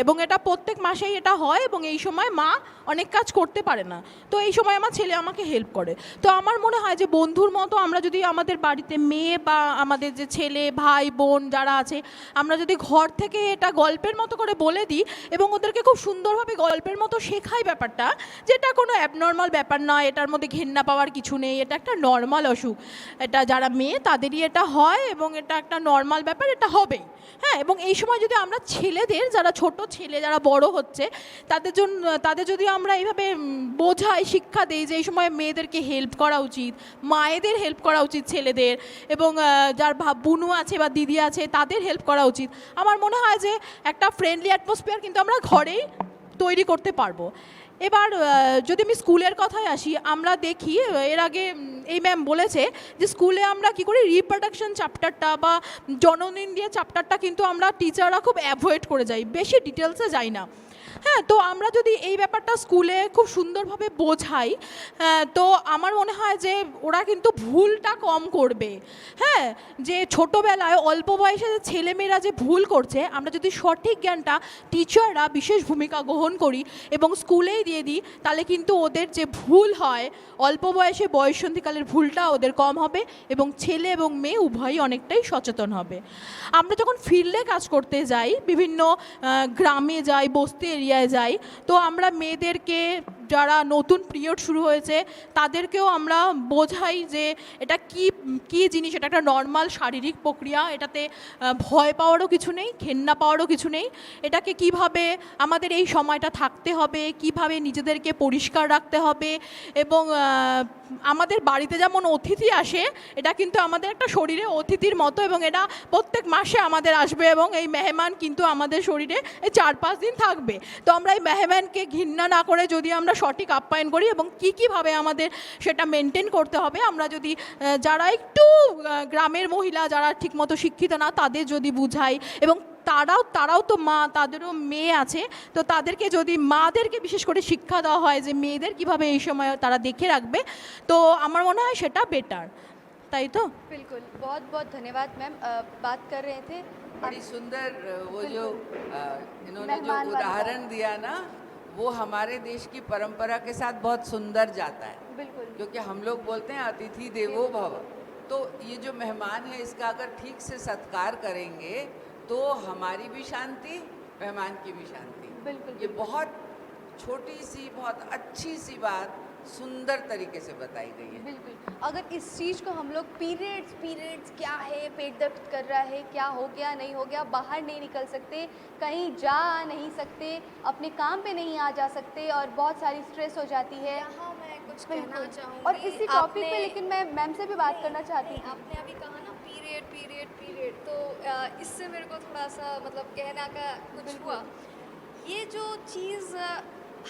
এবং এটা প্রত্যেক মাসেই এটা হয় এবং এই সময় মা অনেক কাজ করতে পারে না, তো এই সময় আমার ছেলে আমাকে হেল্প করে। তো আমার মনে হয় যে বন্ধুর মতো আমরা যদি আমাদের বাড়িতে মেয়ে বা আমাদের যে ছেলে ভাই বোন যারা আছে, আমরা যদি ঘর থেকে এটা গল্পের মতো করে বলে দিই এবং ওদেরকে খুব সুন্দরভাবে গল্পের মতো শেখাই ব্যাপারটা, যেটা কোনো অ্যাবনর্মাল ব্যাপার নয়, এটার মধ্যে ঘেন্না পাওয়ার কিছু নেই, এটা একটা নর্মাল অসুখ, এটা যারা মেয়ে তাদেরই এটা হয় এবং এটা একটা নর্মাল ব্যাপার, এটা হবেই। হ্যাঁ, এবং এই সময় যদি আমরা ছেলেদের, যারা ছোট ছেলে যারা বড় হচ্ছে, তাদের যদি আমরা এইভাবে বোঝাই, শিক্ষা দিই যে এই সময় মেয়েদেরকে হেল্প করা উচিত, মায়েদের হেল্প করা উচিত ছেলেদের, এবং যার বুনু আছে বা দিদি আছে তাদের হেল্প করা উচিত, আমার মনে হয় যে একটা ফ্রেন্ডলি অ্যাটমসফিয়ার কিন্তু আমরা ঘরেই তৈরি করতে পারবো। এবার যদি আমি স্কুলের কথায় আসি, আমরা দেখি এর আগে এই ম্যাম বলেছে যে স্কুলে আমরা কি করি, রিপ্রোডাকশন চ্যাপ্টারটা বা জননেন্দ্রিয়া চ্যাপ্টারটা কিন্তু আমরা টিচাররা খুব অ্যাভয়েড করে যাই, বেশি ডিটেলসে যাই না। হ্যাঁ, তো আমরা যদি এই ব্যাপারটা স্কুলে খুব সুন্দরভাবে বোঝাই, তো আমার মনে হয় যে ওরা কিন্তু ভুলটা কম করবে। হ্যাঁ, যে ছোটোবেলায় অল্প বয়সে যে ছেলেমেয়েরা যে ভুল করছে, আমরা যদি সঠিক জ্ঞানটা টিচাররা বিশেষ ভূমিকা গ্রহণ করি এবং স্কুলেই দিয়ে দিই, তাহলে কিন্তু ওদের যে ভুল হয় অল্প বয়সে, বয়ঃসন্ধিকালের ভুলটা ওদের কম হবে এবং ছেলে এবং মেয়ে উভয়ই অনেকটাই সচেতন হবে। আমরা যখন ফিল্ডে কাজ করতে যাই, বিভিন্ন গ্রামে যাই, বস্তি এরিয়ায় যাই, তো আমরা মেয়েদেরকে, যারা নতুন পিরিয়ড শুরু হয়েছে তাদেরকেও আমরা বোঝাই যে এটা কি জিনিস, এটা একটা নর্মাল শারীরিক প্রক্রিয়া, এটাতে ভয় পাওয়ারও কিছু নেই, ঘেন্না পাওয়ারও কিছু নেই, এটাকে কিভাবে আমাদের এই সময়টা থাকতে হবে, কিভাবে নিজেদেরকে পরিষ্কার রাখতে হবে, এবং আমাদের বাড়িতে যেমন অতিথি আসে, এটা কিন্তু আমাদের একটা শরীরে অতিথির মতো, এবং এটা প্রত্যেক মাসে আমাদের আসবে এবং এই মেহমান কিন্তু আমাদের শরীরে 4-5 দিন থাকবে। তো আমরা এই মেহমানকে ঘৃণা না করে যদি আমরা সঠিক আপ্যায়ন করি এবং কীভাবে আমাদের সেটা মেনটেন করতে হবে, আমরা যদি যারা একটু গ্রামের মহিলা যারা ঠিকমতো শিক্ষিত না তাদের যদি বুঝাই, এবং তারাও তো মা, তাদেরও মেয়ে আছে, তো তাদেরকে যদি মাদেরকে বিশেষ করে শিক্ষা দেওয়া হয় যে মেয়েদের কিভাবে এই সময় তারা দেখে রাখবে, তো আমার মনে হয় সেটা বেটার, তাই তো? बिल्कुल, बहुत बहुत धन्यवाद मैम। बात कर रहे थे बड़ी सुंदर वो जो इन्होंने जो उदाहरण दिया ना, वो हमारे देश की परंपरा के साथ बहुत सुंदर जाता है। बिल्कुल, क्योंकि हम लोग बोलते हैं अतिथि देवो भव, तो ये जो मेहमान है इसका अगर ठीक से सत्कार करेंगे तो हमारी भी शांति, मेहमान की भी शांति। बिल्कुल, ये बहुत छोटी सी, बहुत अच्छी सी बात सुंदर तरीके से बताई गई है। बिल्कुल। अगर इस चीज़ को हम लोग पीरियड्स क्या है, पेट दर्द कर रहा है, क्या हो गया नहीं हो गया, बाहर नहीं निकल सकते, कहीं जा नहीं सकते, अपने काम पे नहीं आ जा सकते और बहुत सारी स्ट्रेस हो जाती है। यहाँ मैं कुछ कहना चाहूँगी। और इसी टॉपिक पे लेकिन मैं मैम से भी बात करना चाहती हूँ। आपने अभी कहा ना पीरियड, तो इससे मेरे को थोड़ा सा मतलब कहना का कुछ हुआ। ये जो चीज़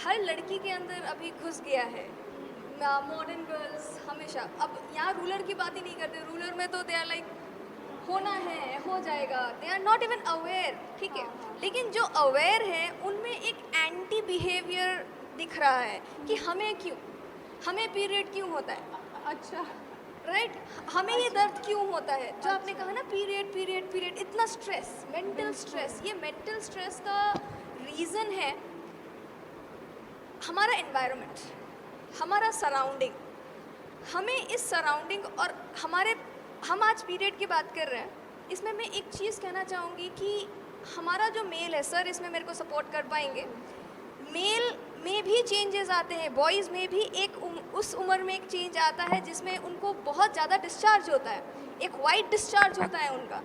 हर लड़की के अंदर अभी घुस गया है, मॉडर्न गर्ल्स हमेशा, अब यहाँ रूलर की बात ही नहीं करते, रूलर में तो दे आर लाइक होना है, हो जाएगा, they are not even aware, ठीक है। लेकिन जो अवेयर है उनमें एक एंटी बिहेवियर दिख रहा है कि हमें पीरियड क्यों होता है, अच्छा, राइट, हमें ये दर्द क्यों होता है, जो आपने कहा ना पीरियड, इतना स्ट्रेस, मेंटल स्ट्रेस, ये मेंटल स्ट्रेस का रीज़न है हमारा एनवायरनमेंट, हमारा सराउंडिंग। हमें इस सराउंडिंग और हम आज पीरियड की बात कर रहे हैं, इसमें मैं एक चीज़ कहना चाहूँगी कि हमारा जो मेल है, सर इसमें मेरे को सपोर्ट कर पाएंगे, मेल में भी चेंजेस आते हैं, बॉयज़ में भी उस उम्र में एक चेंज आता है जिसमें उनको बहुत ज़्यादा डिस्चार्ज होता है, एक वाइट डिस्चार्ज होता है उनका,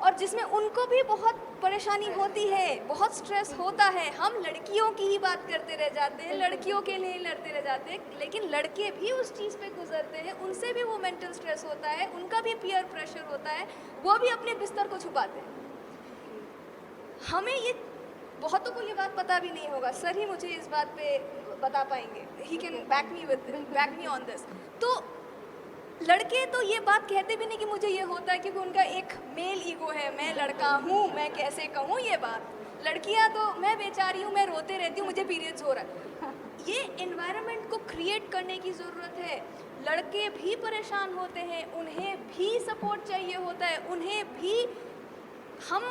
और जिसमें उनको भी बहुत परेशानी होती है, बहुत स्ट्रेस होता है। हम लड़कियों की ही बात करते रह जाते हैं, लड़कियों के लिए ही लड़ते रह जाते हैं, लेकिन लड़के भी उस चीज़ पे गुजरते हैं, उनसे भी वो मेंटल स्ट्रेस होता है, उनका भी पीयर प्रेशर होता है, वो भी अपने बिस्तर को छुपाते हैं। हमें ये बहुतों को ये बात पता भी नहीं होगा, सर ही मुझे इस बात पे बता पाएंगे, he can back me on this. तो लड़के तो ये बात कहते भी नहीं कि मुझे ये होता है, क्योंकि उनका एक मेल ईगो है, मैं लड़का हूँ, मैं कैसे कहूँ ये बात। लड़कियाँ तो मैं बेचारी हूँ, मैं रोते रहती हूँ, मुझे पीरियड्स हो रहा है। ये एनवायरनमेंट को क्रिएट करने की ज़रूरत है। लड़के भी परेशान होते हैं, उन्हें भी सपोर्ट चाहिए होता है, उन्हें भी हम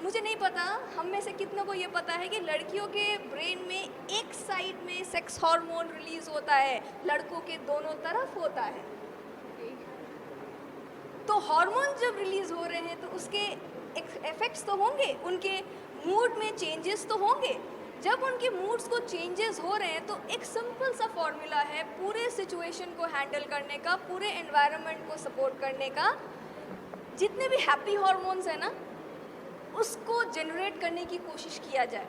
मुझे नहीं पता, हम में से कितनों को ये पता है कि लड़कियों के ब्रेन में एक साइड में सेक्स हार्मोन रिलीज होता है, लड़कों के दोनों तरफ होता है। तो हार्मोन जब रिलीज हो रहे हैं तो उसके इफेक्ट्स तो होंगे, उनके मूड में चेंजेस तो होंगे। जब उनके मूड्स को चेंजेस हो रहे हैं तो एक सिंपल सा फॉर्मूला है पूरे सिचुएशन को हैंडल करने का, पूरे एनवायरनमेंट को सपोर्ट करने का। जितने भी हैप्पी हार्मोन्स हैं ना, उसको जनरेट करने की कोशिश किया जाए।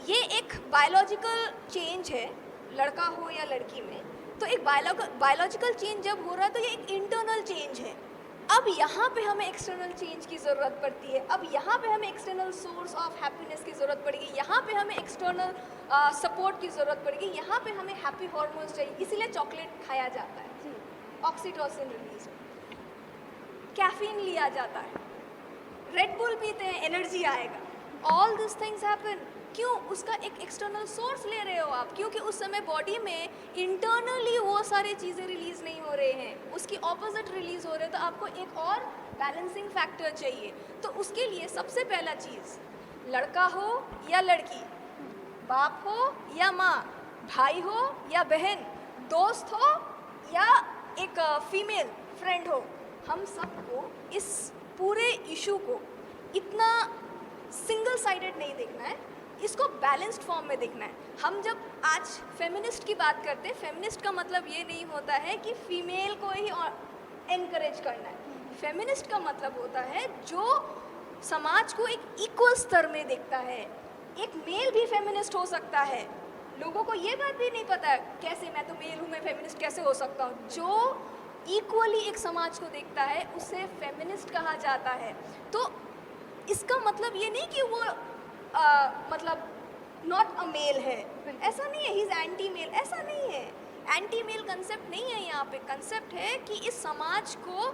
ये एक बायोलॉजिकल चेंज है, लड़का हो या लड़की में। तो एक बायोलॉजिकल चेंज जब हो रहा है तो ये एक इंटरनल चेंज है। अब यहाँ पे हमें एक्सटर्नल चेंज की ज़रूरत पड़ती है, अब यहाँ पे हमें एक्सटर्नल सोर्स ऑफ हैप्पीनेस की ज़रूरत पड़ेगी, यहाँ पे हमें एक्सटर्नल सपोर्ट की ज़रूरत पड़ेगी, यहाँ पे हमें हैप्पी हार्मोन्स चाहिए। इसीलिए चॉकलेट खाया जाता है, ऑक्सीटोसिन रिलीज, कैफीन लिया जाता है, रेड बुल पीते हैं, एनर्जी आएगा। ऑल दिस थिंग्स हैपन, क्यों? उसका एक एक्सटर्नल सोर्स ले रहे हो आप, क्योंकि उस समय बॉडी में इंटरनली वो सारी चीज़ें रिलीज़ नहीं हो रहे हैं, उसकी ऑपोजिट रिलीज़ हो रहे हैं। तो आपको एक और बैलेंसिंग फैक्टर चाहिए। तो उसके लिए सबसे पहला चीज़, लड़का हो या लड़की, बाप हो या माँ, भाई हो या बहन, दोस्त हो या एक फीमेल फ्रेंड हो, हम सबको इस पूरे इशू को इतना सिंगल साइडेड नहीं देखना है, इसको बैलेंस्ड फॉर्म में देखना है। हम जब आज फेमिनिस्ट की बात करते हैं, फेमिनिस्ट का मतलब ये नहीं होता है कि फीमेल को ही एनकरेज करना है। फेमिनिस्ट का मतलब होता है जो समाज को एक इक्वल स्तर में देखता है। एक मेल भी फेमिनिस्ट हो सकता है। लोगों को ये बात भी नहीं पता है, कैसे, मैं तो मेल हूँ, मैं फेमिनिस्ट कैसे हो सकता हूँ। जो इक्वली एक समाज को देखता है उसे फेमिनिस्ट कहा जाता है। तो इसका मतलब ये नहीं कि वो मतलब नॉट अ मेल है, ऐसा नहीं है, ही इज़ एंटी मेल, ऐसा नहीं है। एंटी मेल कंसेप्ट नहीं है यहाँ पे। कंसेप्ट है कि इस समाज को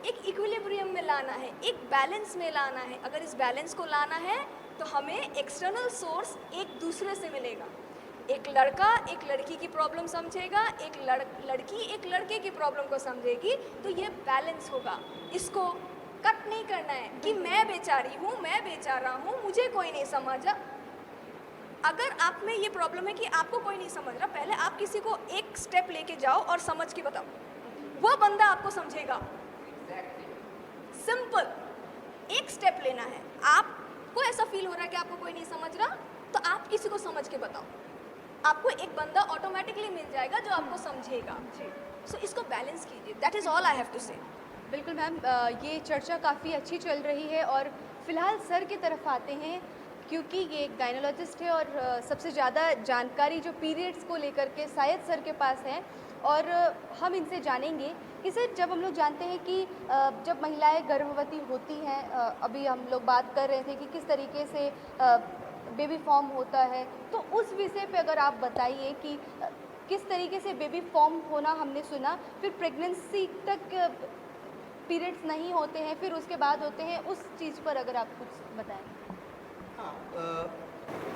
एक इक्विलिब्रियम में लाना है, एक बैलेंस में लाना है। अगर इस बैलेंस को लाना है तो हमें एक्सटर्नल सोर्स एक दूसरे से मिलेगा। एक लड़का एक लड़की की प्रॉब्लम समझेगा, एक लड़की एक लड़के की प्रॉब्लम को समझेगी, तो ये बैलेंस होगा। इसको कट नहीं करना है कि मैं बेचारी हूँ, मैं बेचारा हूँ, मुझे कोई नहीं समझा। अगर आप में ये प्रॉब्लम है कि आपको कोई नहीं समझ रहा, पहले आप किसी को एक स्टेप लेके जाओ और समझ के बताओ, वो बंदा आपको समझेगा। सिंपल, एक स्टेप लेना है। आपको ऐसा फील हो रहा है कि आपको कोई नहीं समझ रहा, तो आप किसी को समझ के बताओ, आपको एक बंदा ऑटोमेटिकली मिल जाएगा जो आपको समझेगा। सो इसको बैलेंस कीजिए, that is all I have to say. बिल्कुल मैम, ये चर्चा काफ़ी अच्छी चल रही है और फ़िलहाल सर की तरफ आते हैं, क्योंकि ये एक गायनोलॉजिस्ट है और सबसे ज़्यादा जानकारी जो पीरियड्स को लेकर के शायद सर के पास है। और हम इनसे जानेंगे कि सर, जब हम लोग जानते हैं कि जब महिलाएं गर्भवती होती हैं, अभी हम लोग बात कर रहे थे कि किस तरीके से बेबी फॉर्म होता है, तो उस विषय पे अगर आप बताइए कि किस तरीके से बेबी फॉर्म होना हमने सुना, फिर प्रेगनेंसी तक पीरियड्स नहीं होते हैं, फिर उसके बाद होते हैं, उस चीज़ पर अगर आप कुछ बताएं। हाँ,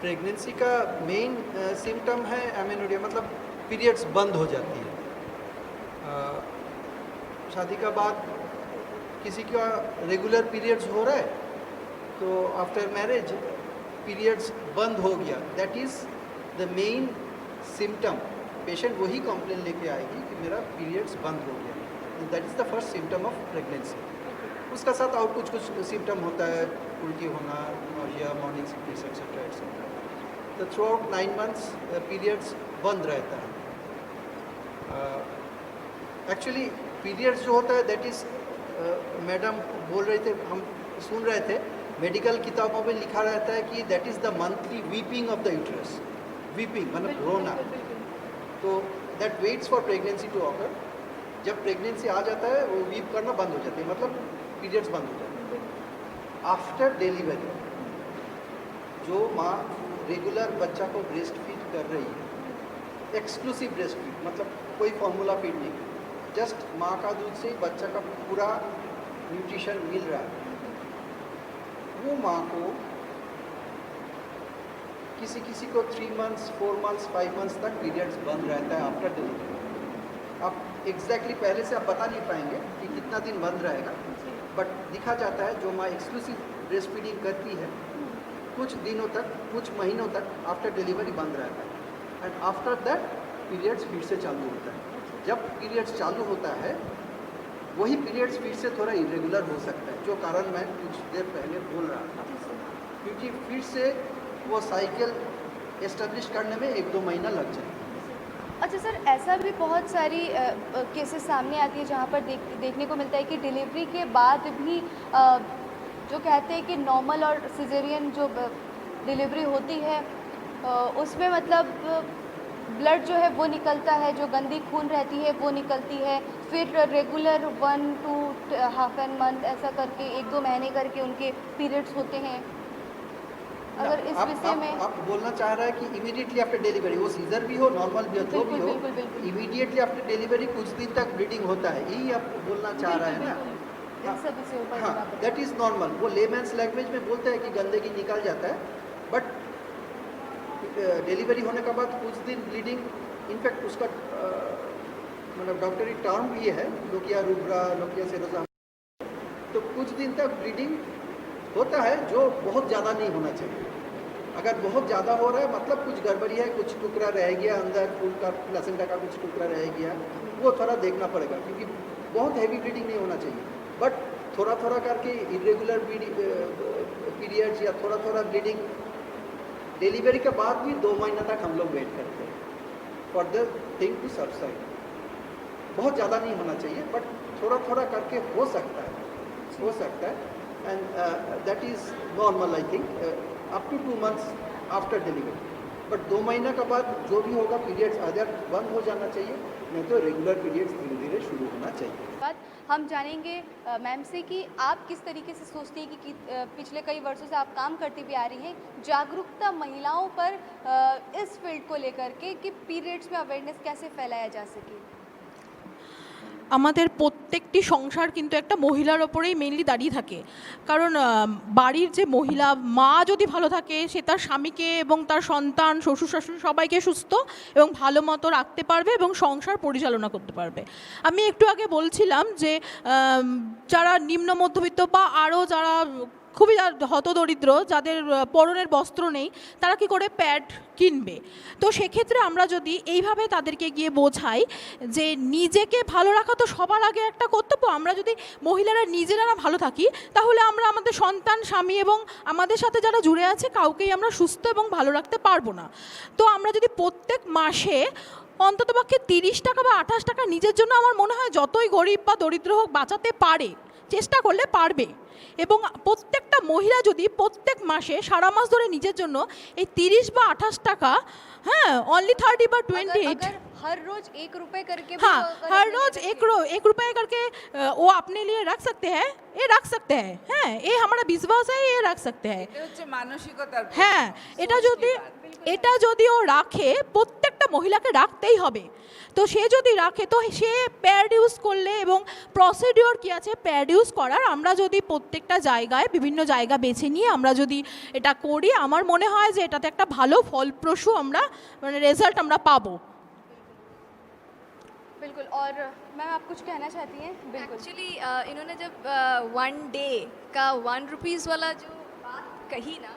प्रेगनेंसी का मेन सिम्टम है एमेनोरिया, मतलब पीरियड्स बंद हो जाती है। शादी का बाद किसी का रेगुलर पीरियड्स हो रहा है, तो आफ्टर मैरिज पीरियड्स बंद हो गया, that is the main symptom. Patient वही कंप्लेन लेके आएगी कि मेरा पीरियड्स बंद हो गया, that is the first symptom of pregnancy. उसका साथ और कुछ सिम्टम होता है, उल्टी होना, nausea, morning sickness etcetera etcetera. तो थ्रू आउट 9 मंथ्स पीरियड्स बंद रहता है। एक्चुअली पीरियड्स जो होता है दैट इज़, मैडम बोल रहे थे, हम सुन रहे थे, मेडिकल किताबों में लिखा रहता है कि that is the monthly weeping of the uterus. Weeping मतलब रोना। तो that waits for pregnancy to occur. जब प्रेगनेंसी आ जाता है वो वीप करना बंद हो जाती है, मतलब पीरियड्स बंद हो जाते हैं। आफ्टर डिलीवरी जो माँ रेगुलर बच्चा को ब्रेस्ट फीड कर रही है, एक्सक्लूसिव ब्रेस्ट फीड, मतलब कोई फॉर्मूला फीड नहीं, जस्ट माँ का दूध से बच्चा का पूरा न्यूट्रिशन मिल रहा है, वो माँ को किसी को 3 मंथ्स, 4 मंथ्स, 5 मंथ्स तक पीरियड्स बंद रहता है आफ्टर डिलीवरी। आप एग्जैक्टली पहले से आप बता नहीं पाएंगे कि कितना दिन बंद रहेगा, बट दिखा जाता है जो माँ एक्सक्लूसिव ब्रेस्ट फीडिंग करती है कुछ दिनों तक, कुछ महीनों तक आफ्टर डिलीवरी बंद रहता है एंड आफ्टर दैट पीरियड्स फिर से चालू होता है। जब पीरियड्स चालू होता है वही पीरियड्स फिर से थोड़ा इरेगुलर हो सकता है, जो कारण मैं कुछ देर पहले बोल रहा था, क्योंकि फिर से वो साइकिल एस्टेब्लिश करने में 1-2 महीना लग जाए। अच्छा सर, ऐसा भी बहुत सारी केसेस सामने आती है जहाँ पर देखने को मिलता है कि डिलीवरी के बाद भी जो कहते हैं कि नॉर्मल और सिजेरियन जो डिलीवरी होती है उसमें मतलब ब्लड जो है वो निकलता है, जो गंदी खून रहती है वो निकलती है, फिर regular 1 to half an month ऐसा करके 1-2 महीने करके उनके पीरियड्स होते हैं। अगर इस विषय में आप बोलना चाह रहा है कि इमीडिएटली आफ्टर डिलीवरी, वो सीजर भी हो नॉर्मल भी हो जो भी हो, इमीडिएटली आफ्टर डिलीवरी कुछ दिन तक ब्लीडिंग होता है, यही आप बोलना चाह रहा है ना? हाँ, दैट इज़ नॉर्मल। वो लेमैन्स लैंग्वेज में बोलते हैं कि गंदगी निकल जाता है, बट डिलीवरी होने के बाद कुछ दिन ब्लीडिंग, इनफैक्ट उसका मतलब डॉक्टरी टर्म भी है लोकिया रूब्रा, लोकिया सेरोजा, तो कुछ दिन तक ब्लीडिंग होता है जो बहुत ज़्यादा नहीं होना चाहिए। अगर बहुत ज़्यादा हो रहा है मतलब कुछ गड़बड़ी है, कुछ टुकड़ा रह गया अंदर, खून का प्लेसेंटा का कुछ टुकड़ा रह गया, वो थोड़ा देखना पड़ेगा, क्योंकि बहुत हैवी ब्लीडिंग नहीं होना चाहिए। बट थोड़ा थोड़ा करके इरेगुलर पीरियड्स या थोड़ा थोड़ा ब्लीडिंग डिलीवरी के बाद भी 2 महीना तक हम लोग वेट करते हैं for the thing to subside. बहुत ज़्यादा नहीं होना चाहिए, बट थोड़ा थोड़ा करके हो सकता है and that is normal I think up to 2 months after delivery. But 2 महीना के बाद जो भी होगा पीरियड्स आधर बंद हो जाना चाहिए, नहीं तो रेगुलर पीरियड्स धीरे धीरे शुरू होना चाहिए। बात हम जानेंगे मैम से कि आप किस तरीके से सोचती हैं कि पिछले कई वर्षों से आप काम करती भी आ रही हैं जागरूकता महिलाओं पर इस फील्ड को लेकर के कि पीरियड्स में अवेयरनेस कैसे फैलाया जा सके। আমাদের প্রত্যেকটি সংসার কিন্তু একটা মহিলার ওপরেই মেইনলি দাঁড়িয়ে থাকে, কারণ বাড়ির যে মহিলা মা যদি ভালো থাকে সে তার স্বামীকে এবং তার সন্তান শ্বশুর শাশুড়ি সবাইকে সুস্থ এবং ভালো মতো রাখতে পারবে এবং সংসার পরিচালনা করতে পারবে। আমি একটু আগে বলছিলাম যে যারা নিম্ন মধ্যবিত্ত বা আরও যারা খুবই হতদরিদ্র, যাদের পরনের বস্ত্র নেই, তারা কি করে প্যাড কিনবে? তো সেক্ষেত্রে আমরা যদি এইভাবে তাদেরকে গিয়ে বোঝাই যে নিজেকে ভালো রাখা তো সবার আগে একটা কর্তব্য, আমরা যদি মহিলারা নিজেরা ভালো থাকি তাহলে আমরা আমাদের সন্তান, স্বামী এবং আমাদের সাথে যারা জুড়ে আছে কাউকেই আমরা সুস্থ এবং ভালো রাখতে পারবো না। তো আমরা যদি প্রত্যেক মাসে অন্ততপক্ষে 30 টাকা বা 28 টাকা নিজের জন্য, আমার মনে হয় যতই গরিব বা দরিদ্র হোক বাঁচাতে পারে, চেষ্টা করলে পারবে। এবং প্রত্যেকটা মহিলা যদি প্রত্যেক মাসে সারা মাস ধরে নিজের জন্য এই 30 বা 28 টাকা, हाँ ओनली 30 বা 28, अगर हर रोज 1 रुपए करके हाँ हर रोज 1 रुपए करके वो अपने लिए रख सकते हैं, ये रख सकते हैं, हैं ये हमारा विश्वास है, ये रख सकते हैं। এটা হচ্ছে মানসিকতার হ্যাঁ, এটা যদি ও রাখে, প্রত্যেকটা মহিলাকে রাখতেই হবে। তো সে যদি রাখে তো সে প্যাড ইউজ করলে, এবং প্রসিডিওর কি আছে প্যাড ইউজ করার, আমরা যদি প্রত্যেকটা জায়গায় বিভিন্ন জায়গা বেছে নিয়ে আমরা যদি এটা করি, আমার মনে হয় যে এটাতে একটা ভালো ফলপ্রসূ আমরা মানে রেজাল্ট আমরা পাবো। बिल्कुल। और मैम आप कुछ कहना चाहती हैं? बिल्कुल। एक्चुअली इन्होंने जब 1 डे का 1 रुपीज़ वाला जो बात कही ना,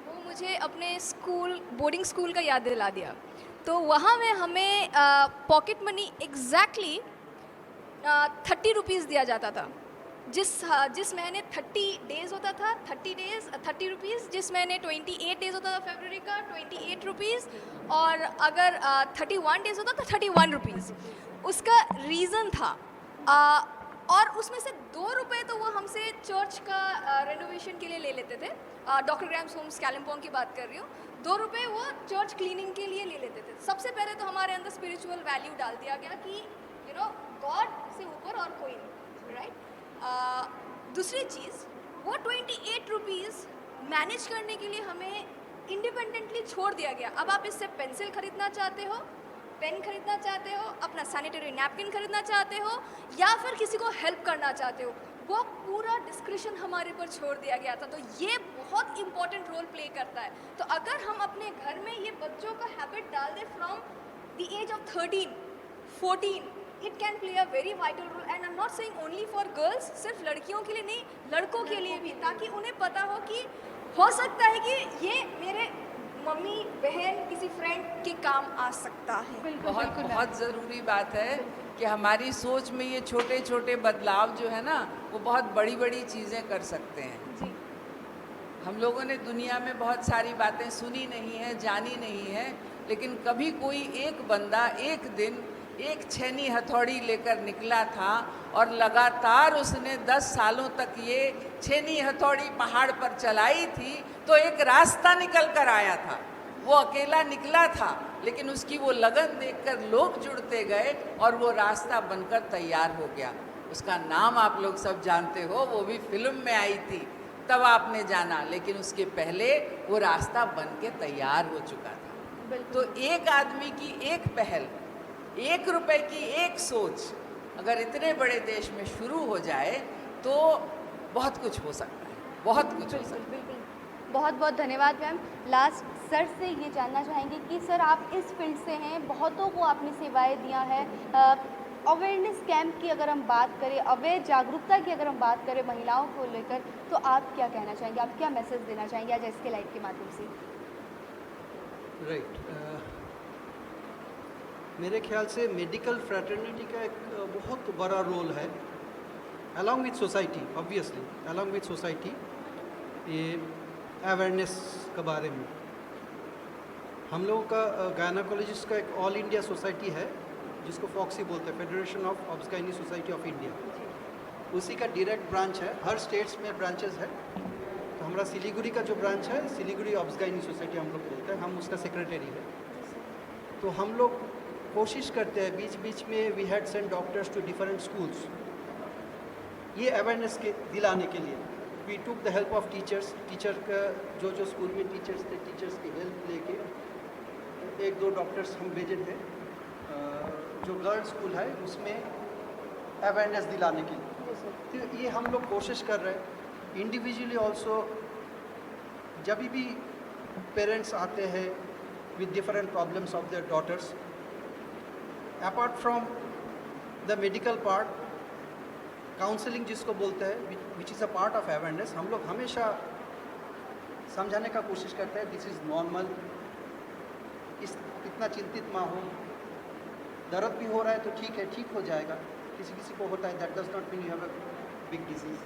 वो मुझे अपने स्कूल, बोर्डिंग स्कूल का याद दिला दिया। तो वहाँ में हमें पॉकेट मनी एग्जैक्टली 30 रुपीज़ दिया जाता था। जिस महीने 30 डेज़ होता था, 30 रुपीज़, जिस महीने 28 डेज़ होता था फरवरी का 28 रुपीज़, और अगर 31 डेज़ होता था 31 रुपीज़। उसका रीज़न था और उसमें से 2 रुपये तो वो हमसे चर्च का रेनोवेशन के लिए ले लेते थे। डॉक्टर ग्राम्स होम्स कालिम्पोंग की बात कर रही हूँ। 2 रुपये वो चर्च क्लीनिंग के लिए ले लेते थे। सबसे पहले तो हमारे अंदर स्पिरिचुअल वैल्यू डाल दिया गया कि यू नो गॉड से ऊपर और कोई नहीं, राइट। दूसरी चीज़, वो 28 रुपीज़ मैनेज करने के लिए हमें इंडिपेंडेंटली छोड़ दिया गया। अब आप इससे पेंसिल खरीदना चाहते हो, पेन खरीदना चाहते हो, अपना सैनिटरी नैपकिन खरीदना चाहते हो, या फिर किसी को हेल्प करना चाहते हो, वो पूरा डिस्क्रिप्शन हमारे पर छोड़ दिया गया था। तो ये बहुत इंपॉर्टेंट रोल प्ले करता है। तो अगर हम अपने घर में ये बच्चों का हैबिट डाल दें from the age of 13, 14, it can play a very vital role and I am not saying only for girls, सिर्फ लड़कियों के लिए नहीं, लड़कों के लिए भी, ताकि उन्हें पता हो कि हो सकता है कि ये मेरे मम्मी बहन किसी फ्रेंड के काम आ सकता है। बहुत बहुत ज़रूरी बात है कि हमारी सोच में ये छोटे छोटे बदलाव जो है ना, वो बहुत बड़ी बड़ी चीज़ें कर सकते हैं। जी हम लोगों ने दुनिया में बहुत सारी बातें सुनी नहीं है, जानी नहीं है, लेकिन कभी कोई एक बंदा एक दिन एक छेनी हथौड़ी लेकर निकला था और लगातार उसने 10 सालों तक ये छेनी हथौड़ी पहाड़ पर चलाई थी, तो एक रास्ता निकल कर आया था। वो अकेला निकला था, लेकिन उसकी वो लगन देखकर लोग जुड़ते गए और वो रास्ता बनकर तैयार हो गया। उसका नाम आप लोग सब जानते हो, वो भी फिल्म में आई थी, तब आपने जाना, लेकिन उसके पहले वो रास्ता बन के तैयार हो चुका था। तो एक आदमी की एक पहल, 1 रुपए की एक सोच अगर इतने बड़े देश में शुरू हो जाए तो बहुत कुछ हो सकता है, बहुत कुछ हो सकता है। बहुत बहुत धन्यवाद मैम। लास्ट सर से ये जानना चाहेंगे कि सर आप इस फील्ड से हैं, बहुतों को आपने सेवाएं दिया है, अवेयरनेस कैंप की अगर हम बात करें, अवेयर जागरूकता की अगर हम बात करें महिलाओं को लेकर, तो आप क्या कहना चाहेंगे, आप क्या मैसेज देना चाहेंगे आज इसके लाइव के माध्यम से? राइट, मेरे ख्याल से मेडिकल फ्रैटर्निटी का एक बहुत बड़ा रोल है, along with society, obviously along with society, ये अवेयरनेस के बारे में। हम लोगों का गायनाकोलॉजिस्ट का एक ऑल इंडिया सोसाइटी है जिसको फॉक्सी बोलते हैं, फेडरेशन ऑफ ऑब्स्काइनी सोसाइटी ऑफ इंडिया, उसी का डायरेक्ट ब्रांच है, हर स्टेट्स में ब्रांचेस है। तो हमारा सिलीगुड़ी का जो ब्रांच है, सिलीगुड़ी ऑब्स्काइनी सोसाइटी हम लोग बोलते हैं, हम उसका सेक्रेटरी है। तो हम लोग कोशिश करते हैं, बीच बीच में we had send doctors to different schools, ये अवेयरनेस के दिलाने के लिए। We took the help of teachers, teacher का जो स्कूल में टीचर्स थे, टीचर्स की हेल्प लेके 1-2 डॉक्टर्स हम भेजे थे जो गर्ल्स स्कूल है उसमें अवेयरनेस दिलाने के लिए। तो ये हम लोग कोशिश कर रहे हैं इंडिविजुअली ऑल्सो। जब भी पेरेंट्स आते हैं with different problems of their daughters, apart from the medical part, counselling जिसको बोलते हैं, which is a part of awareness, हम लोग हमेशा समझाने का कोशिश करते हैं दिस इज़ नॉर्मल, इतना चिंतित ना हो, दर्द भी हो रहा है तो ठीक है, ठीक हो जाएगा, किसी किसी को होता है, that does not mean you have a big disease.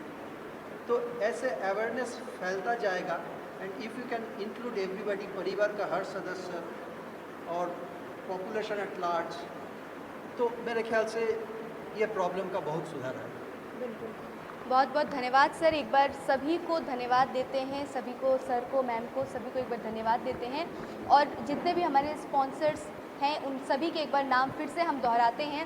तो ऐसे अवेयरनेस फैलता जाएगा and if you can include everybody, परिवार का हर सदस्य और पॉपुलेशन एट लार्ज, तो मेरे ख्याल से ये प्रॉब्लम का बहुत सुधार है। बिल्कुल, बहुत बहुत धन्यवाद सर। एक बार सभी को धन्यवाद देते हैं, सभी को, सर को, मैम को, सभी को एक बार धन्यवाद देते हैं। और जितने भी हमारे स्पॉन्सर्स हैं उन सभी के एक बार नाम फिर से हम दोहराते हैं।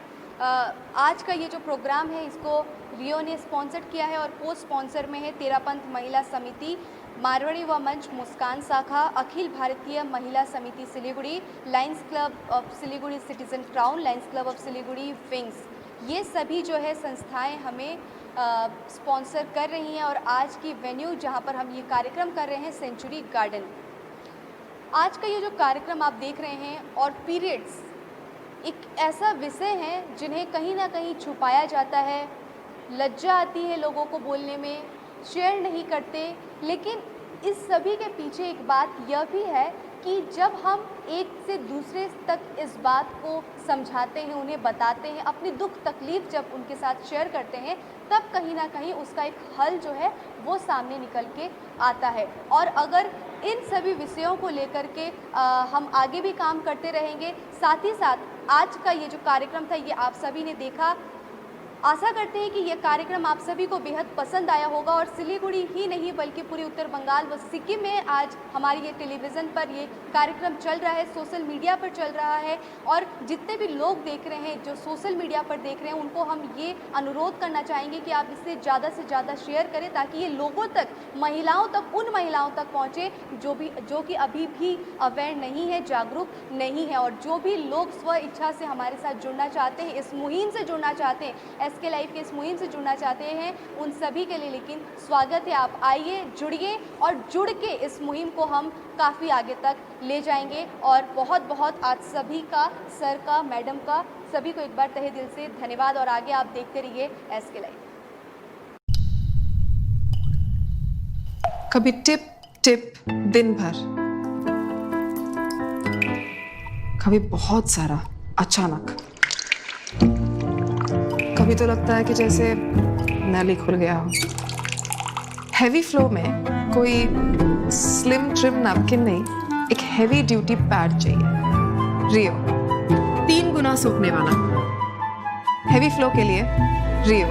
आज का ये जो प्रोग्राम है इसको रियो ने स्पॉन्सर किया है और को स्पॉन्सर में है तेरापंथ महिला समिति, मारवाड़ी व मंच मुस्कान शाखा, अखिल भारतीय महिला समिति Siliguri, Lions club of Siliguri citizen crown, Lions club of Siliguri wings, ये सभी जो है संस्थाएं हमें स्पॉन्सर कर रही हैं। और आज की वेन्यू जहां पर हम ये कार्यक्रम कर रहे हैं, सेंचुरी गार्डन। आज का ये जो कार्यक्रम आप देख रहे हैं, और पीरियड्स एक ऐसा विषय है जिन्हें कहीं ना कहीं छुपाया जाता है, लज्जा आती है लोगों को बोलने में, शेयर नहीं करते। लेकिन इस सभी के पीछे एक बात यह भी है कि जब हम एक से दूसरे तक इस बात को समझाते हैं, उन्हें बताते हैं, अपनी दुख तकलीफ़ जब उनके साथ शेयर करते हैं, तब कहीं ना कहीं उसका एक हल जो है वो सामने निकल के आता है। और अगर इन सभी विषयों को लेकर के हम आगे भी काम करते रहेंगे, साथ ही साथ आज का ये जो कार्यक्रम था ये आप सभी ने देखा, आशा करते हैं कि यह कार्यक्रम आप सभी को बेहद पसंद आया होगा। और सिलीगुड़ी ही नहीं बल्कि पूरे उत्तर बंगाल व सिक्किम में आज हमारी ये टेलीविज़न पर ये कार्यक्रम चल रहा है, सोशल मीडिया पर चल रहा है। और जितने भी लोग देख रहे हैं, जो सोशल मीडिया पर देख रहे हैं, उनको हम ये अनुरोध करना चाहेंगे कि आप इसे ज़्यादा से ज़्यादा शेयर करें, ताकि ये लोगों तक, महिलाओं तक, उन महिलाओं तक पहुँचे जो कि अभी भी अवेयर नहीं है, जागरूक नहीं है। और जो भी लोग स्व इच्छा से हमारे साथ जुड़ना चाहते हैं, इस मुहिम से जुड़ना चाहते हैं, SK लाइव के इस मुहिम से जुड़ना चाहते हैं, उन सभी के लिए लेकिन स्वागत है। आप आइए, जुड़िए और जुड़ के इस मुहिम को हम काफ़ी आगे तक ले जाएंगे। और बहुत बहुत आज सभी का, सर का, मैडम का, सभी को एक बार तहे दिल से धन्यवाद और आगे आप देखते रहिए SK लाइव। कभी टिप टिप दिन भर, कभी बहुत सारा अचानक, कभी तो लगता है कि जैसे नल ही खुल गया हो। हैवी फ्लो में कोई स्लिम ट्रिम नैपकिन नहीं, एक हैवी ड्यूटी पैड चाहिए। रियो 3 गुना सूखने वाला। हैवी फ्लो के लिए रियो।